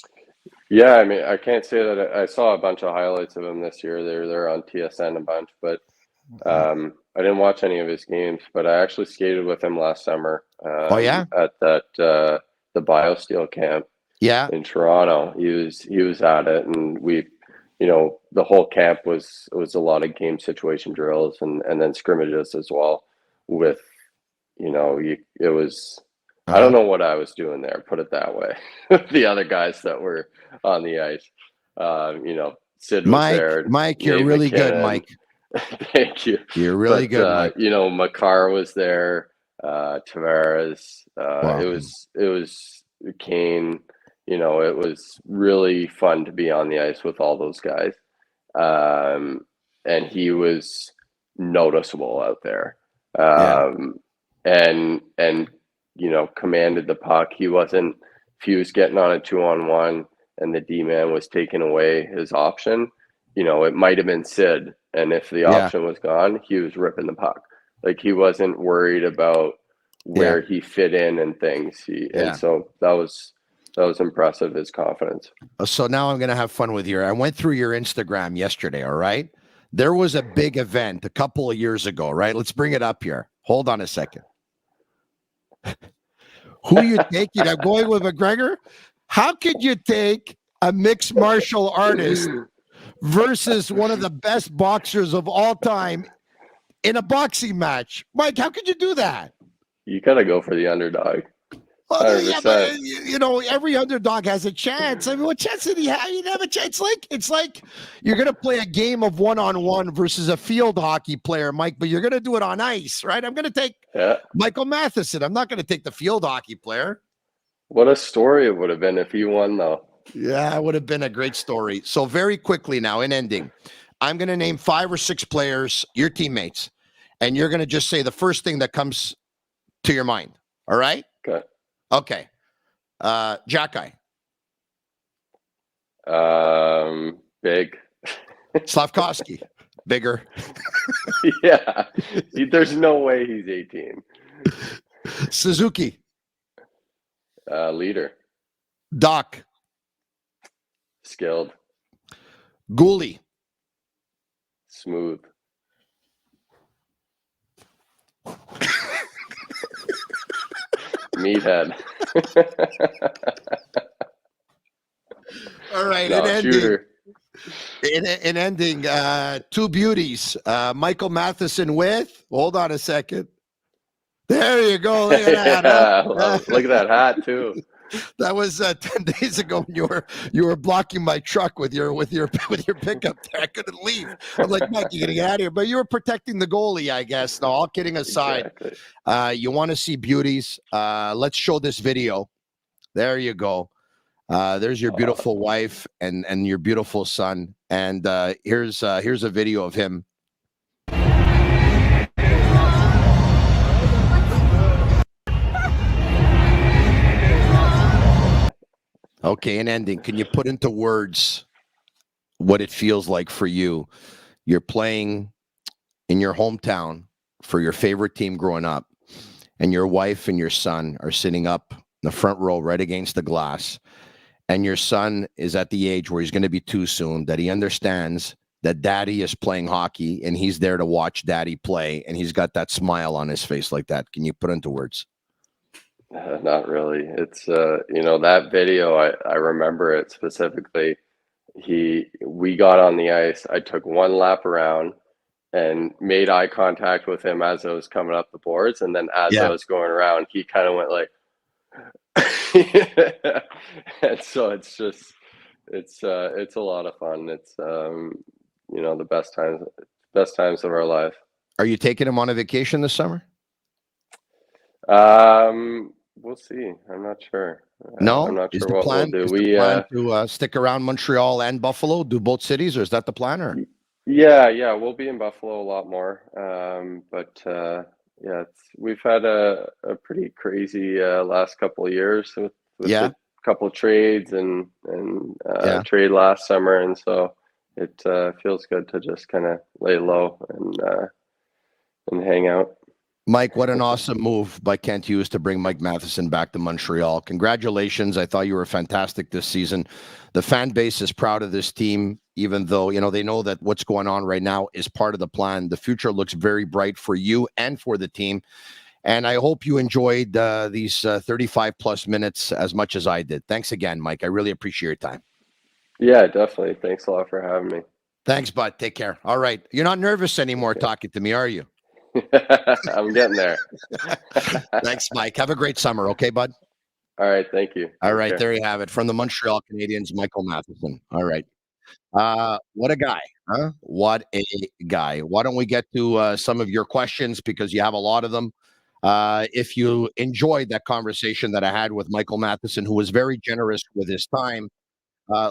[SPEAKER 7] Yeah, I mean, I can't say that I saw a bunch of highlights of him this year. They're on TSN a bunch, but I didn't watch any of his games, but I actually skated with him last summer. At that the BioSteel camp. In Toronto. He was at it, and we, the whole camp was a lot of game situation drills and then scrimmages as well. With, it was. I don't know what I was doing there. Put it that way. The other guys that were on the ice, Sid was there.
[SPEAKER 6] Mike, you're really good, Mike.
[SPEAKER 7] Thank you.
[SPEAKER 6] You're really good, Mike.
[SPEAKER 7] Makar was there. Tavares. Wow. It was Kane. It was really fun to be on the ice with all those guys. And he was noticeable out there. And commanded the puck. He wasn't, if he was getting on a 2-on-1 and the D-man was taking away his option, it might have been Sid. And if the option was gone, he was ripping the puck. Like, he wasn't worried about where he fit in and things. And so that was impressive, his confidence.
[SPEAKER 6] So now I'm going to have fun with you. I went through your Instagram yesterday, all right? There was a big event a couple of years ago, right? Let's bring it up here. Hold on a second. Who are you taking? I'm going with McGregor. How could you take a mixed martial artist versus one of the best boxers of all time in a boxing match? Mike, how could you do that?
[SPEAKER 7] You got to go for the underdog.
[SPEAKER 6] Well, yeah, but, you know, every underdog has a chance. I mean, what chance did he have? He didn't have a chance. It's like you're going to play a game of one-on-one versus a field hockey player, Mike, but you're going to do it on ice, right? I'm going to take Michael Matheson. I'm not going to take the field hockey player.
[SPEAKER 7] What a story it would have been if he won, though.
[SPEAKER 6] Yeah, it would have been a great story. So very quickly now, in ending, I'm going to name 5 or 6 players, your teammates, and you're going to just say the first thing that comes to your mind. All right?
[SPEAKER 7] Okay.
[SPEAKER 6] Jack-Eye.
[SPEAKER 7] Big.
[SPEAKER 6] Slavkovsky. Bigger.
[SPEAKER 7] Yeah. There's no way he's 18.
[SPEAKER 6] Suzuki.
[SPEAKER 7] Leader.
[SPEAKER 6] Doc.
[SPEAKER 7] Skilled.
[SPEAKER 6] Goalie.
[SPEAKER 7] Smooth. Meathead.
[SPEAKER 6] All right, in ending, 2 beauties. Michael Matheson with, hold on a second. There you go. Look at that.
[SPEAKER 7] Look at that hat too.
[SPEAKER 6] That was 10 days ago when you were blocking my truck with your pickup there. I couldn't leave. I'm like, Mike, you gotta get out of here. But you were protecting the goalie, I guess. No, all kidding aside. Exactly. You want to see beauties? Let's show this video. There you go. There's your beautiful wife and your beautiful son. And here's a video of him. Okay, in ending, can you put into words what it feels like for you? You're playing in your hometown for your favorite team growing up, and your wife and your son are sitting up in the front row right against the glass, and your son is at the age where he's going to be 2 soon, that he understands that daddy is playing hockey, and he's there to watch daddy play, and he's got that smile on his face like that. Can you put into words?
[SPEAKER 7] Not really. It's that video. I remember it specifically. We got on the ice. I took 1 lap around and made eye contact with him as I was coming up the boards, and then as I was going around, he kind of went like, and so it's a lot of fun. It's the best times of our life.
[SPEAKER 6] Are you taking him on a vacation this summer?
[SPEAKER 7] We'll see. I'm not sure.
[SPEAKER 6] No,
[SPEAKER 7] I'm not
[SPEAKER 6] is
[SPEAKER 7] sure
[SPEAKER 6] the
[SPEAKER 7] what
[SPEAKER 6] plan,
[SPEAKER 7] we'll do.
[SPEAKER 6] Is the plan to stick around Montreal and Buffalo, do both cities, or is that the plan? Or
[SPEAKER 7] yeah, we'll be in Buffalo a lot more. We've had a pretty crazy last couple of years with a couple of trades and trade last summer, and so it feels good to just kind of lay low and hang out.
[SPEAKER 6] Mike, what an awesome move by Kent Hughes to bring Mike Matheson back to Montreal. Congratulations. I thought you were fantastic this season. The fan base is proud of this team, even though, they know that what's going on right now is part of the plan. The future looks very bright for you and for the team. And I hope you enjoyed these 35-plus minutes as much as I did. Thanks again, Mike. I really appreciate your time.
[SPEAKER 7] Yeah, definitely. Thanks a lot for having me.
[SPEAKER 6] Thanks, bud. Take care. All right. You're not nervous anymore talking to me, are you?
[SPEAKER 7] I'm getting there.
[SPEAKER 6] Thanks, Mike. Have a great summer. Okay, bud?
[SPEAKER 7] All right. Thank you.
[SPEAKER 6] All right. There you have it. From the Montreal Canadiens, Michael Matheson. All right. What a guy, huh? What a guy. Why don't we get to some of your questions, because you have a lot of them. If you enjoyed that conversation that I had with Michael Matheson, who was very generous with his time,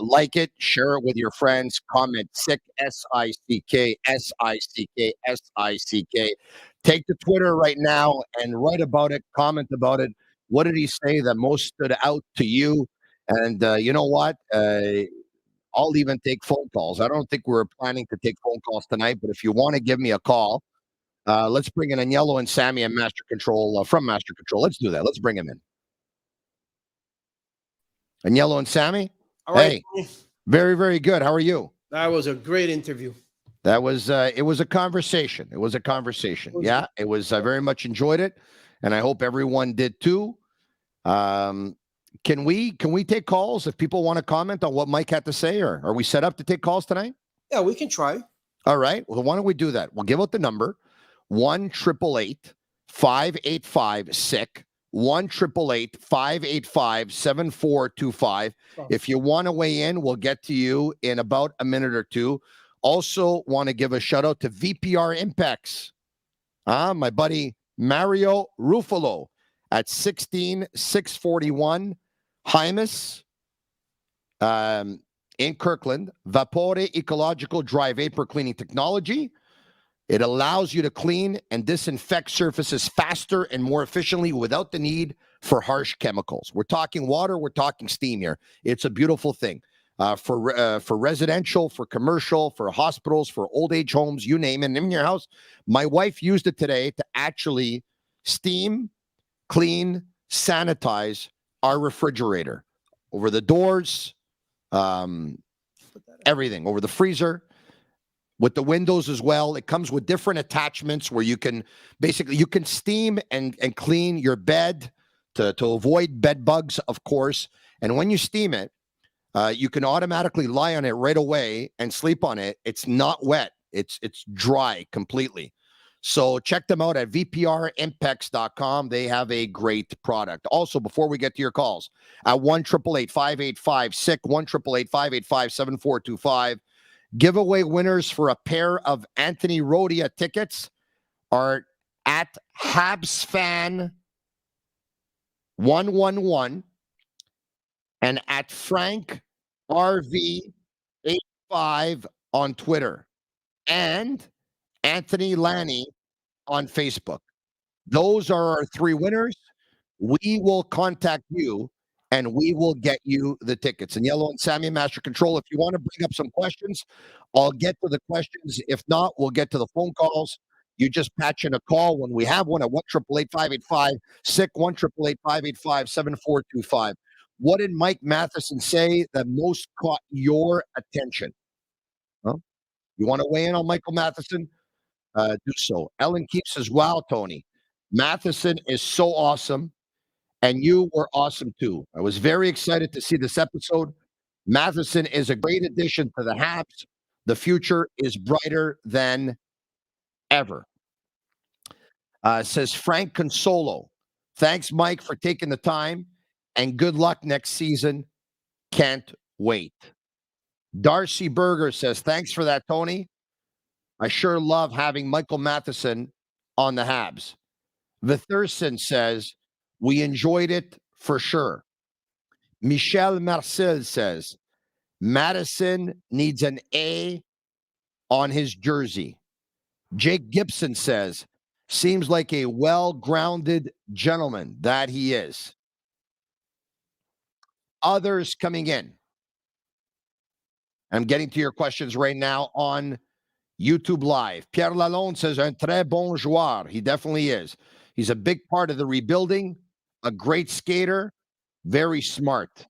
[SPEAKER 6] like it, share it with your friends, comment sick, S-I-C-K, S-I-C-K, S-I-C-K. Take to Twitter right now and write about it, comment about it. What did he say that most stood out to you? And you know what? I'll even take phone calls. I don't think we're planning to take phone calls tonight, but if you want to give me a call, let's bring in Agnello and Sammy and Master Control from Master Control. Let's do that. Let's bring him in. Agnello and Sammy?
[SPEAKER 10] All right.
[SPEAKER 6] Hey, very, very good. How are you?
[SPEAKER 10] That was a great interview.
[SPEAKER 6] That was it was a conversation. It was a conversation. Yeah, it was. I very much enjoyed it, and I hope everyone did too. Can we take calls if people want to comment on what Mike had to say, or are we set up to take calls tonight?
[SPEAKER 10] Yeah, we can try.
[SPEAKER 6] All right. Well, why don't we do that? We'll give out the number 1-888-585-SICK. 1-888-585-7425. If you want to weigh in, we'll get to you in about a minute or two. Also, want to give a shout out to VPR Impex. My buddy Mario Ruffalo at 16641 Hymus in Kirkland. Vapore Ecological Dry Vapor Cleaning Technology. It allows you to clean and disinfect surfaces faster and more efficiently without the need for harsh chemicals. We're talking water, we're talking steam here. It's a beautiful thing. For residential, for commercial, for hospitals, for old age homes, you name it, in your house. My wife used it today to actually steam, clean, sanitize our refrigerator. Over the doors, everything, over the freezer. With the windows as well. It comes with different attachments where you can steam and clean your bed to avoid bed bugs, of course. And when you steam it, you can automatically lie on it right away and sleep on it. It's not wet. It's dry completely. So check them out at vprimpex.com. They have a great product. Also, before we get to your calls, at 1-888-585-SICK, 1-888-585-7425. Giveaway winners for a pair of Anthony Rodia tickets are at Habs Fan 111 and at Frank RV85 on Twitter and Anthony Lanny on Facebook. Those are our three winners. We will contact you and we will get you the tickets. And Yellow and Sammy, Master Control, if you want to bring up some questions, I'll get to the questions. If not, we'll get to the phone calls. You just patch in a call when we have one at 1-888-585-SICK, 1-888-585-7425. What did Mike Matheson say that most caught your attention? Huh? You want to weigh in on Michael Matheson? Do so. Ellen Keefe says, wow, Tony, Matheson is so awesome. And you were awesome too. I was very excited to see this episode. Matheson is a great addition to the Habs. The future is brighter than ever. Says Frank Consolo. Thanks, Mike, for taking the time. And good luck next season. Can't wait. Darcy Berger says, thanks for that, Tony. I sure love having Michael Matheson on the Habs. Vitherson says, we enjoyed it for sure. Michel Marcel says, Madison needs an A on his jersey. Jake Gibson says, seems like a well-grounded gentleman that he is. Others coming in. I'm getting to your questions right now on YouTube Live. Pierre Lalonde says, un très bon joueur. He definitely is. He's a big part of the rebuilding. A great skater, very smart.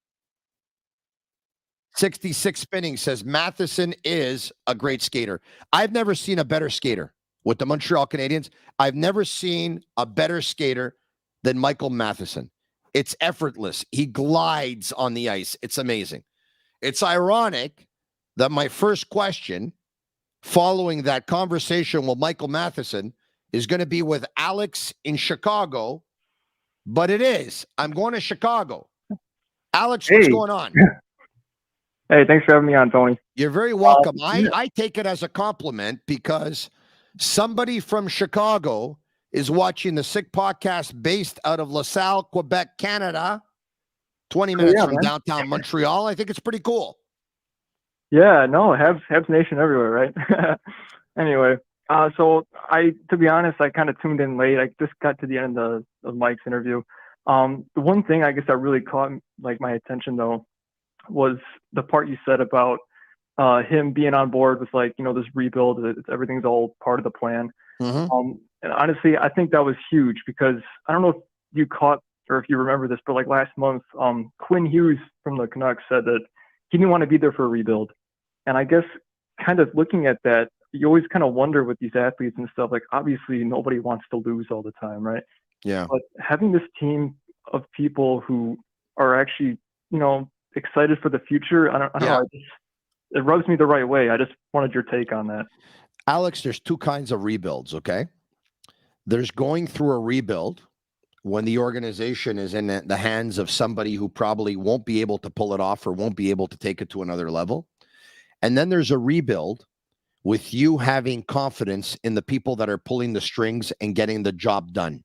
[SPEAKER 6] 66 Spinning says Matheson is a great skater. I've never seen a better skater with the Montreal Canadiens. I've never seen a better skater than Michael Matheson. It's effortless. He glides on the ice. It's amazing. It's ironic that my first question following that conversation with Michael Matheson is going to be with Alex in Chicago. But it is. I'm going to Chicago. Alex, what's going on?
[SPEAKER 11] Hey, thanks for having me on, Tony.
[SPEAKER 6] You're very welcome. I take it as a compliment because somebody from Chicago is watching the Sick Podcast based out of LaSalle, Quebec, Canada, 20 minutes from downtown Montreal. I think it's pretty cool.
[SPEAKER 11] Yeah, no, Habs Nation everywhere, right? Anyway. So to be honest, I kind of tuned in late. I just got to the end of Mike's interview. The one thing I guess that really caught my attention though was the part you said about him being on board with this rebuild. Everything's all part of the plan. Mm-hmm. And honestly, I think that was huge because I don't know if you caught or if you remember this, but last month, Quinn Hughes from the Canucks said that he didn't want to be there for a rebuild. And I guess kind of looking at that, you always kind of wonder with these athletes and stuff, like obviously nobody wants to lose all the time, right?
[SPEAKER 6] Yeah.
[SPEAKER 11] But having this team of people who are actually, excited for the future, I don't know, it rubs me the right way. I just wanted your take on that.
[SPEAKER 6] Alex, there's two kinds of rebuilds, okay? There's going through a rebuild when the organization is in the hands of somebody who probably won't be able to pull it off or won't be able to take it to another level. And then there's a rebuild with you having confidence in the people that are pulling the strings and getting the job done.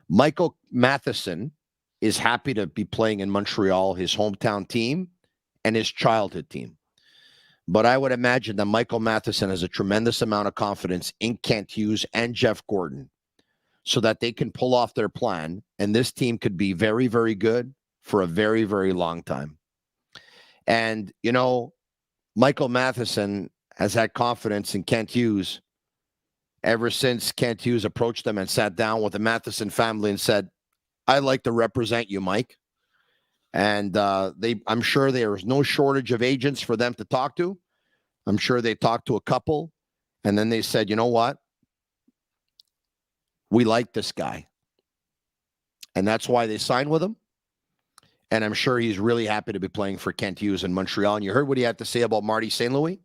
[SPEAKER 6] Michael Matheson is happy to be playing in Montreal, his hometown team and his childhood team. But I would imagine that Michael Matheson has a tremendous amount of confidence in Kent Hughes and Jeff Gordon so that they can pull off their plan. And this team could be very, very good for a very, very long time. And, Michael Matheson has had confidence in Kent Hughes ever since Kent Hughes approached them and sat down with the Matheson family and said, I'd like to represent you, Mike. And I'm sure there was no shortage of agents for them to talk to. I'm sure they talked to a couple. And then they said, you know what? We like this guy. And that's why they signed with him. And I'm sure he's really happy to be playing for Kent Hughes in Montreal. And you heard what he had to say about Marty St. Louis?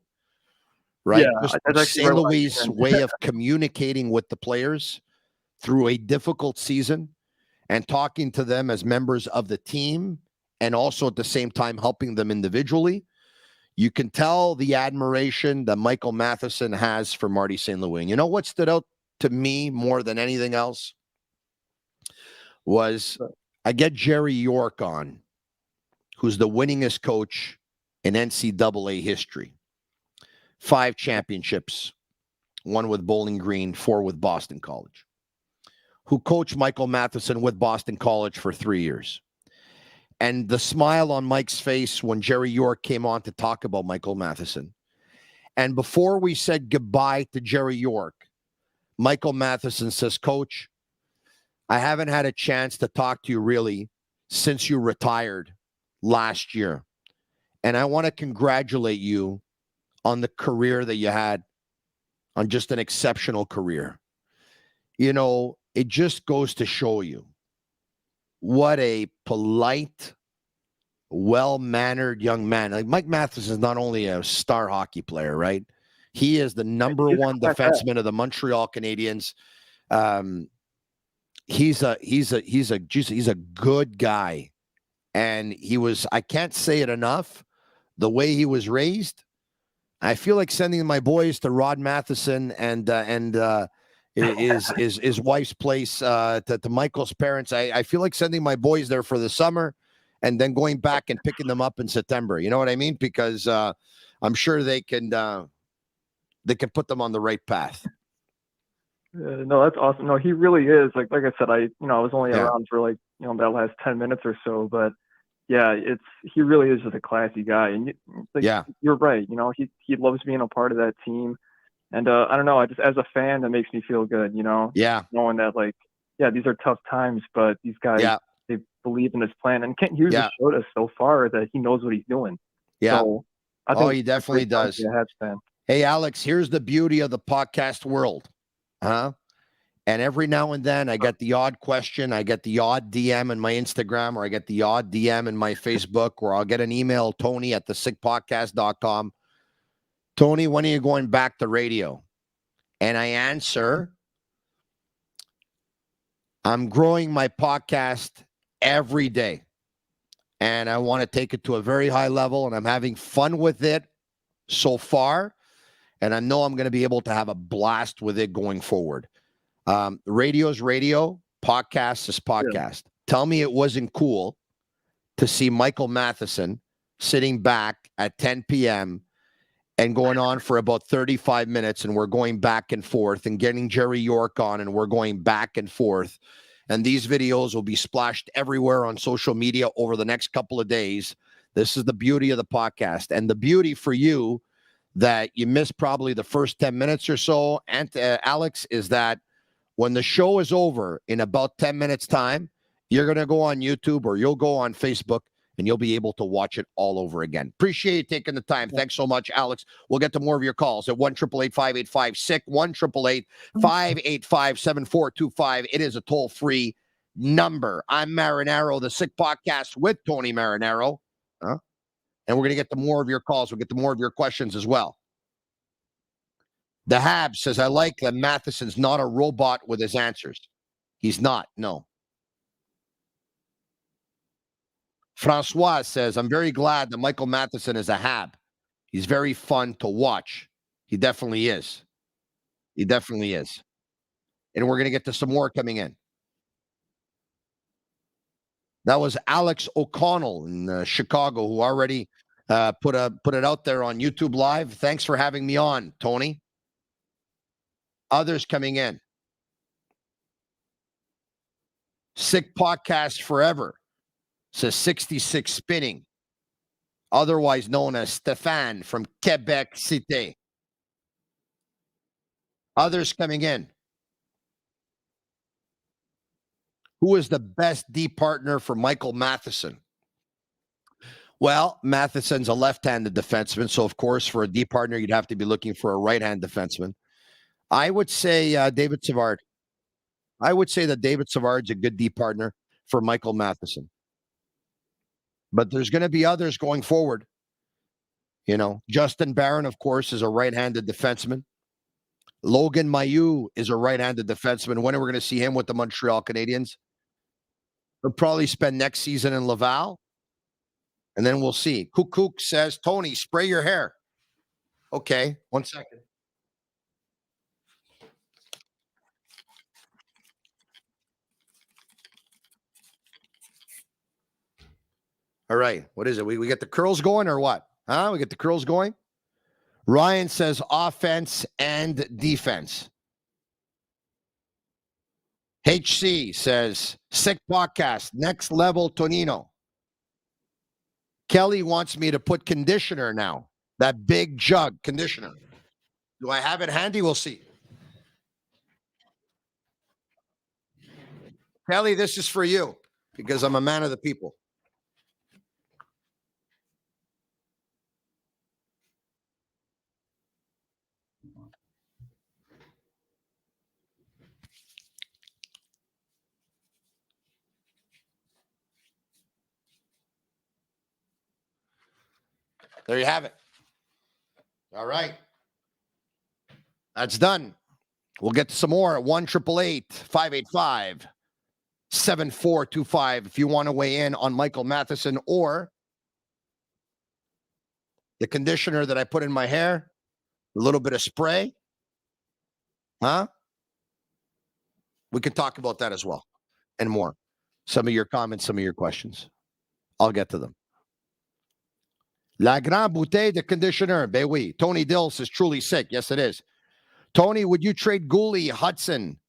[SPEAKER 6] Right?
[SPEAKER 11] Yeah,
[SPEAKER 6] St. Louis' way of communicating with the players through a difficult season and talking to them as members of the team and also at the same time helping them individually. You can tell the admiration that Michael Matheson has for Marty St. Louis. And you know what stood out to me more than anything else was I get Jerry York on, who's the winningest coach in NCAA history. 5 championships, 1 with Bowling Green, 4 with Boston College, who coached Michael Matheson with Boston College for 3 years. And the smile on Mike's face when Jerry York came on to talk about Michael Matheson. And before we said goodbye to Jerry York, Michael Matheson says, Coach, I haven't had a chance to talk to you really since you retired last year. And I want to congratulate you on the career that you had, on just an exceptional career. It just goes to show you what a polite, well-mannered young man. Like Mike Matheson is not only a star hockey player, right? He is the number 1 defenseman of the Montreal Canadiens. He's a good guy. And I can't say it enough, the way he was raised. I feel like sending my boys to Rod Matheson and his wife's place to Michael's parents. I feel like sending my boys there for the summer and then going back and picking them up in September. You know what I mean? Because I'm sure they can put them on the right path.
[SPEAKER 11] No, that's awesome. No, he really is. Like I said, I was only around for that last 10 minutes or so, but yeah, he really is just a classy guy. And you're right. He loves being a part of that team. And I don't know, just as a fan, that makes me feel good, knowing that these are tough times, but these guys, they believe in this plan. And Kent Hughes has showed us so far that he knows what he's doing. Yeah. So I think
[SPEAKER 6] he definitely does. Hey, Alex, here's the beauty of the podcast world. And every now and then I get the odd question, I get the odd DM in my Instagram, or I get the odd DM in my Facebook, or I'll get an email, Tony@thesickpodcast.com. Tony, when are you going back to radio? And I answer, I'm growing my podcast every day. And I want to take it to a very high level, and I'm having fun with it so far. And I know I'm going to be able to have a blast with it going forward. Radio is radio, podcast is podcast. Yeah. Tell me it wasn't cool to see Michael Matheson sitting back at 10 p.m. and going on for about 35 minutes, and we're going back and forth, and getting Jerry York on, and we're going back and forth. And these videos will be splashed everywhere on social media over the next couple of days. This is the beauty of the podcast. And the beauty for you that you missed probably the first 10 minutes or so, and Alex, is that when the show is over in about 10 minutes time, you're going to go on YouTube or you'll go on Facebook and you'll be able to watch it all over again. Appreciate you taking the time. Thanks so much, Alex. We'll get to more of your calls at 1-888-585-SICK, 1-888-585-7425. It is a toll-free number. I'm Marinaro, the Sick Podcast with Tony Marinaro. And we're going to get to more of your calls. We'll get to more of your questions as well. The Habs says, I like that Matheson's not a robot with his answers. He's not, no. Francois says, I'm very glad that Michael Matheson is a Hab. He's very fun to watch. He definitely is. He definitely is. And we're going to get to some more coming in. That was Alex O'Connell in Chicago, who already put it out there on YouTube Live. Thanks for having me on, Tony. Others coming in. Sick Podcast Forever. Says 66 Spinning, otherwise known as Stéphane from Quebec City. Others coming in. Who is the best D partner for Michael Matheson? Well, Matheson's a left-handed defenseman, so of course, for a D partner, you'd have to be looking for a right-hand defenseman. I would say David Savard. I would say that David Savard's a good D partner for Michael Matheson. But there's going to be others going forward. You know, Justin Barron, of course, is a right-handed defenseman. Logan Mailloux is a right-handed defenseman. When are we going to see him with the Montreal Canadiens? He'll probably spend next season in Laval. And then we'll see. Kook says, Tony, spray your hair. Okay, 1 second. All right. What is it? We get the curls going or what? Huh? We get the curls going? Ryan says offense and defense. HC says Sick Podcast, next level Tonino. Kelly wants me to put conditioner now. That big jug conditioner. Do I have it handy? We'll see. Kelly, this is for you because I'm a man of the people. There you have it. All right. That's done. We'll get to some more at 1-888-585-7425 if you want to weigh in on Michael Matheson or the conditioner that I put in my hair, a little bit of spray. Huh? We can talk about that as well and more. Some of your comments, some of your questions. I'll get to them. La Grande Bouteille de Conditioner. Ben oui. Tony Dills is truly sick. Yes, it is. Tony, would you trade Gooley Hudson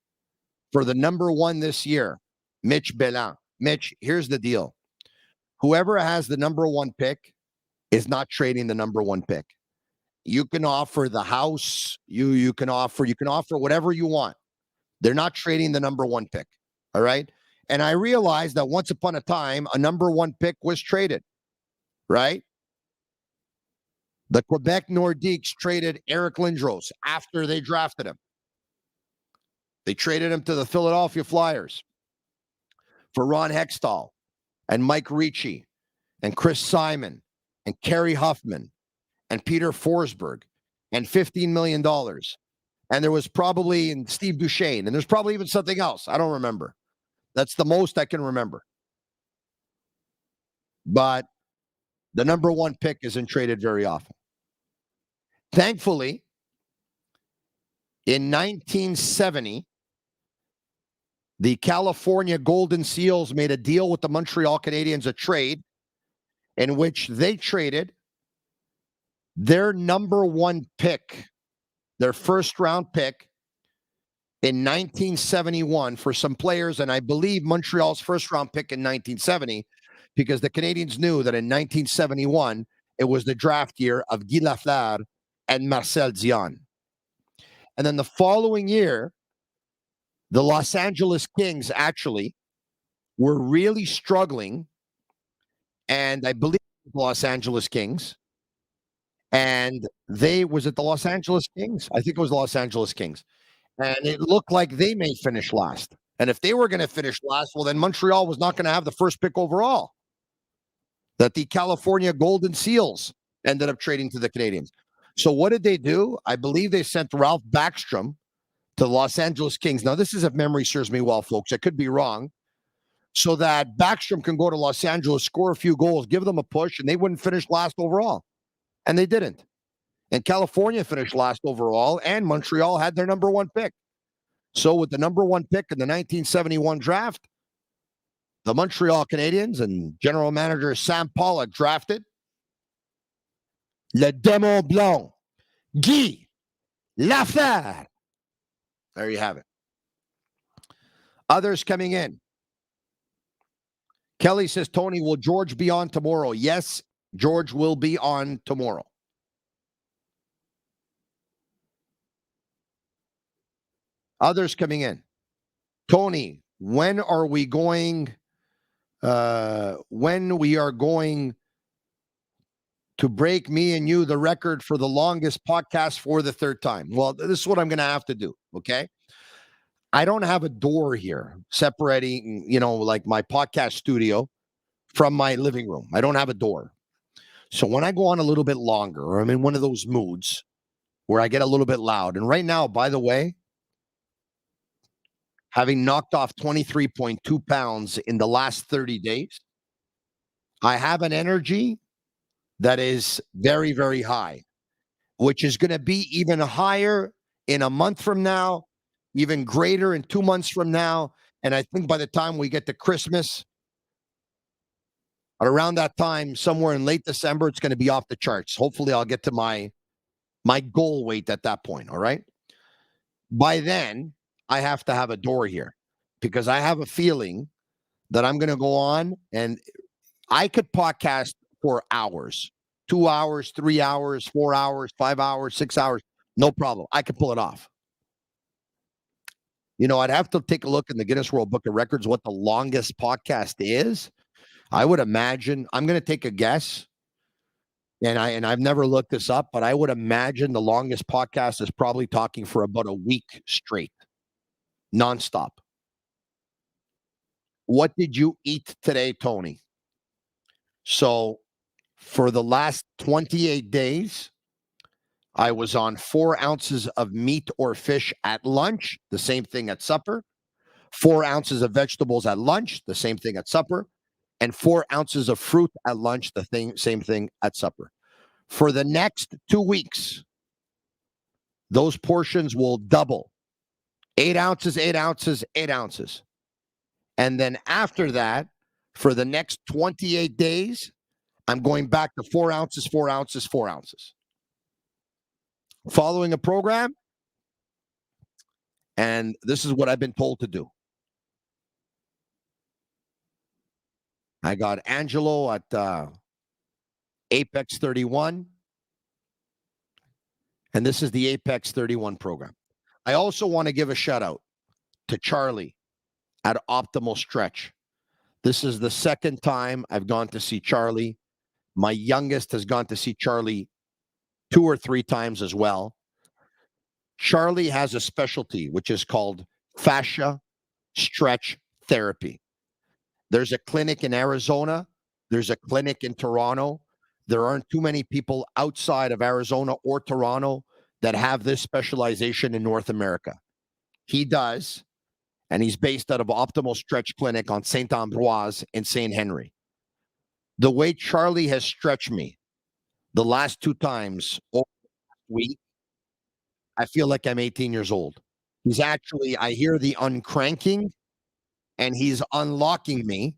[SPEAKER 6] for the number one this year? Mitch Bellan. Mitch, here's the deal. Whoever has the number one pick is not trading the number one pick. You can offer the house. You can offer whatever you want. They're not trading the number one pick. All right. And I realized that once upon a time, a number one pick was traded. Right? The Quebec Nordiques traded Eric Lindros after they drafted him. They traded him to the Philadelphia Flyers for Ron Hextall and Mike Ricci and Chris Simon and Kerry Huffman and Peter Forsberg and $15 million. And there was probably and Steve Duchesne, and there's probably even something else. I don't remember. That's the most I can remember. But the number one pick isn't traded very often. Thankfully, in 1970, the California Golden Seals made a deal with the Montreal Canadiens, a trade in which they traded their number one pick, their first round pick in 1971 for some players, and I believe Montreal's first round pick in 1970, because the Canadiens knew that in 1971, it was the draft year of Guy Lafleur and Marcel Dion. And then the following year, the Los Angeles Kings actually were really struggling and I believe the Los Angeles Kings. And was it the Los Angeles Kings? I think it was the Los Angeles Kings. And it looked like they may finish last. And if they were going to finish last, well, then Montreal was not going to have the first pick overall. That the California Golden Seals ended up trading to the Canadiens. So what did they do? I believe they sent Ralph Backstrom to the Los Angeles Kings. Now, this is if memory serves me well, folks. I could be wrong. So that Backstrom can go to Los Angeles, score a few goals, give them a push, and they wouldn't finish last overall. And they didn't. And California finished last overall, and Montreal had their number one pick. So with the number one pick in the 1971 draft, the Montreal Canadiens and general manager Sam Pollock drafted Le Démon Blanc, Guy Lafleur. There you have it. Others coming in. Kelly says, Tony, will George be on tomorrow? Yes, George will be on tomorrow. Others coming in. Tony, when are we going to break me and you the record for the longest podcast for the third time? Well, this is what I'm going to have to do, okay? I don't have a door here separating, like my podcast studio from my living room. I don't have a door. So when I go on a little bit longer, or I'm in one of those moods where I get a little bit loud, and right now, by the way, having knocked off 23.2 pounds in the last 30 days, I have an energy that is very, very high, which is going to be even higher in a month from now, even greater in 2 months from now. And I think by the time we get to Christmas, around that time, somewhere in late December, it's going to be off the charts. Hopefully, I'll get to my goal weight at that point, all right? By then, I have to have a door here because I have a feeling that I'm going to go on and I could podcast for hours, 2 hours, 3 hours, 4 hours, 5 hours, 6 hours. No problem. I could pull it off. I'd have to take a look in the Guinness World Book of Records what the longest podcast is. I would imagine, I'm going to take a guess, and I've never looked this up, but I would imagine the longest podcast is probably talking for about a week straight, nonstop. What did you eat today, Tony? So for the last 28 days, I was on 4 ounces of meat or fish at lunch, the same thing at supper, 4 ounces of vegetables at lunch, the same thing at supper, and 4 ounces of fruit at lunch, same thing at supper. For the next 2 weeks, those portions will double. 8 ounces, 8 ounces, 8 ounces. And then after that, for the next 28 days, I'm going back to 4 ounces, 4 ounces, 4 ounces. Following a program, and this is what I've been told to do. I got Angelo at Apex 31, and this is the Apex 31 program. I also want to give a shout out to Charlie at Optimal Stretch. This is the second time I've gone to see Charlie. My youngest has gone to see Charlie 2 or 3 times as well. Charlie has a specialty, which is called fascia stretch therapy. There's a clinic in Arizona. There's a clinic in Toronto. There aren't too many people outside of Arizona or Toronto that have this specialization in North America. He does, and he's based out of Optimal Stretch Clinic on St. Ambroise in St. Henry. The way Charlie has stretched me the last 2 times over the week, I feel like I'm 18 years old. He's actually, I hear the uncranking, and he's unlocking me,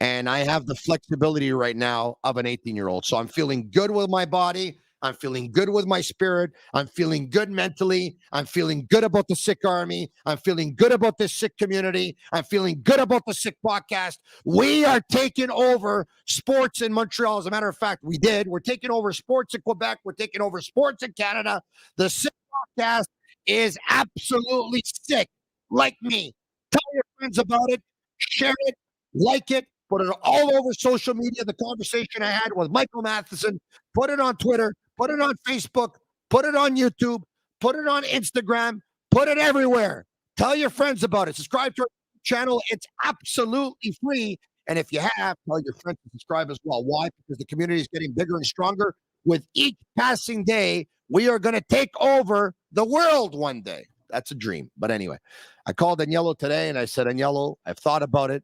[SPEAKER 6] and I have the flexibility right now of an 18-year-old. So I'm feeling good with my body. I'm feeling good with my spirit. I'm feeling good mentally. I'm feeling good about the Sick Army. I'm feeling good about this Sick community. I'm feeling good about the Sick podcast. We are taking over sports in Montreal. As a matter of fact, we did. We're taking over sports in Quebec. We're taking over sports in Canada. The Sick podcast is absolutely sick, like me. Tell your friends about it. Share it. Like it. put it all over social media. The conversation I had with Michael Matheson, put it on Twitter, put it on Facebook, put it on YouTube, put it on Instagram, put it everywhere. Tell your friends about it. Subscribe to our channel. It's absolutely free. And if you have, tell your friends to subscribe as well. Why? Because the community is getting bigger and stronger. With each passing day, we are going to take over the world one day. That's a dream. But anyway, I called Agnello today and I said, Agnello, I've thought about it.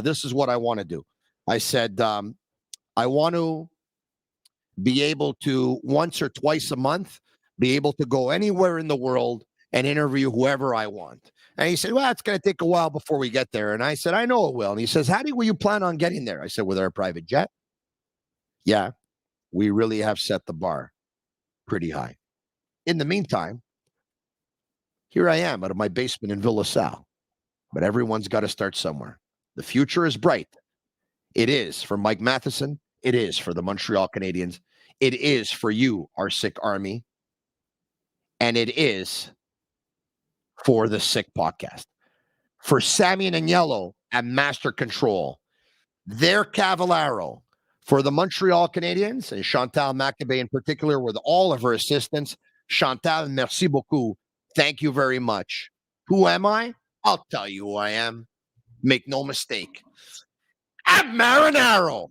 [SPEAKER 6] This is what I want to do. I said, I want to be able to once or twice a month, be able to go anywhere in the world and interview whoever I want. And he said, well, it's going to take a while before we get there. And I said, I know it will. And he says, will you plan on getting there? I said, with our private jet? Yeah, we really have set the bar pretty high. In the meantime, here I am out of my basement in Villa Sal. But everyone's got to start somewhere. The future is bright. It is for Mike Matheson. It is for the Montreal Canadiens. It is for you, our sick army. And it is for the Sick Podcast. For Sammy and Agnello at Master Control. Their Cavallaro. For the Montreal Canadiens and Chantal Maccabee in particular with all of her assistants. Chantal, merci beaucoup. Thank you very much. Who am I? I'll tell you who I am. Make no mistake. I'm Marinaro.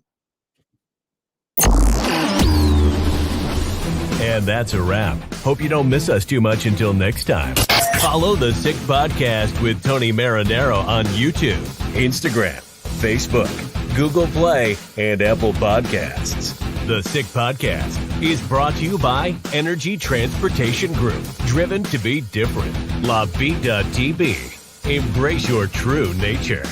[SPEAKER 3] And that's a wrap. Hope you don't miss us too much until next time. Follow the Sick Podcast with Tony Marinaro on YouTube, Instagram, Facebook, Google Play, and Apple Podcasts. The Sick Podcast is brought to you by Energy Transportation Group. Driven to be different. La Vida Tibi. Embrace your true nature.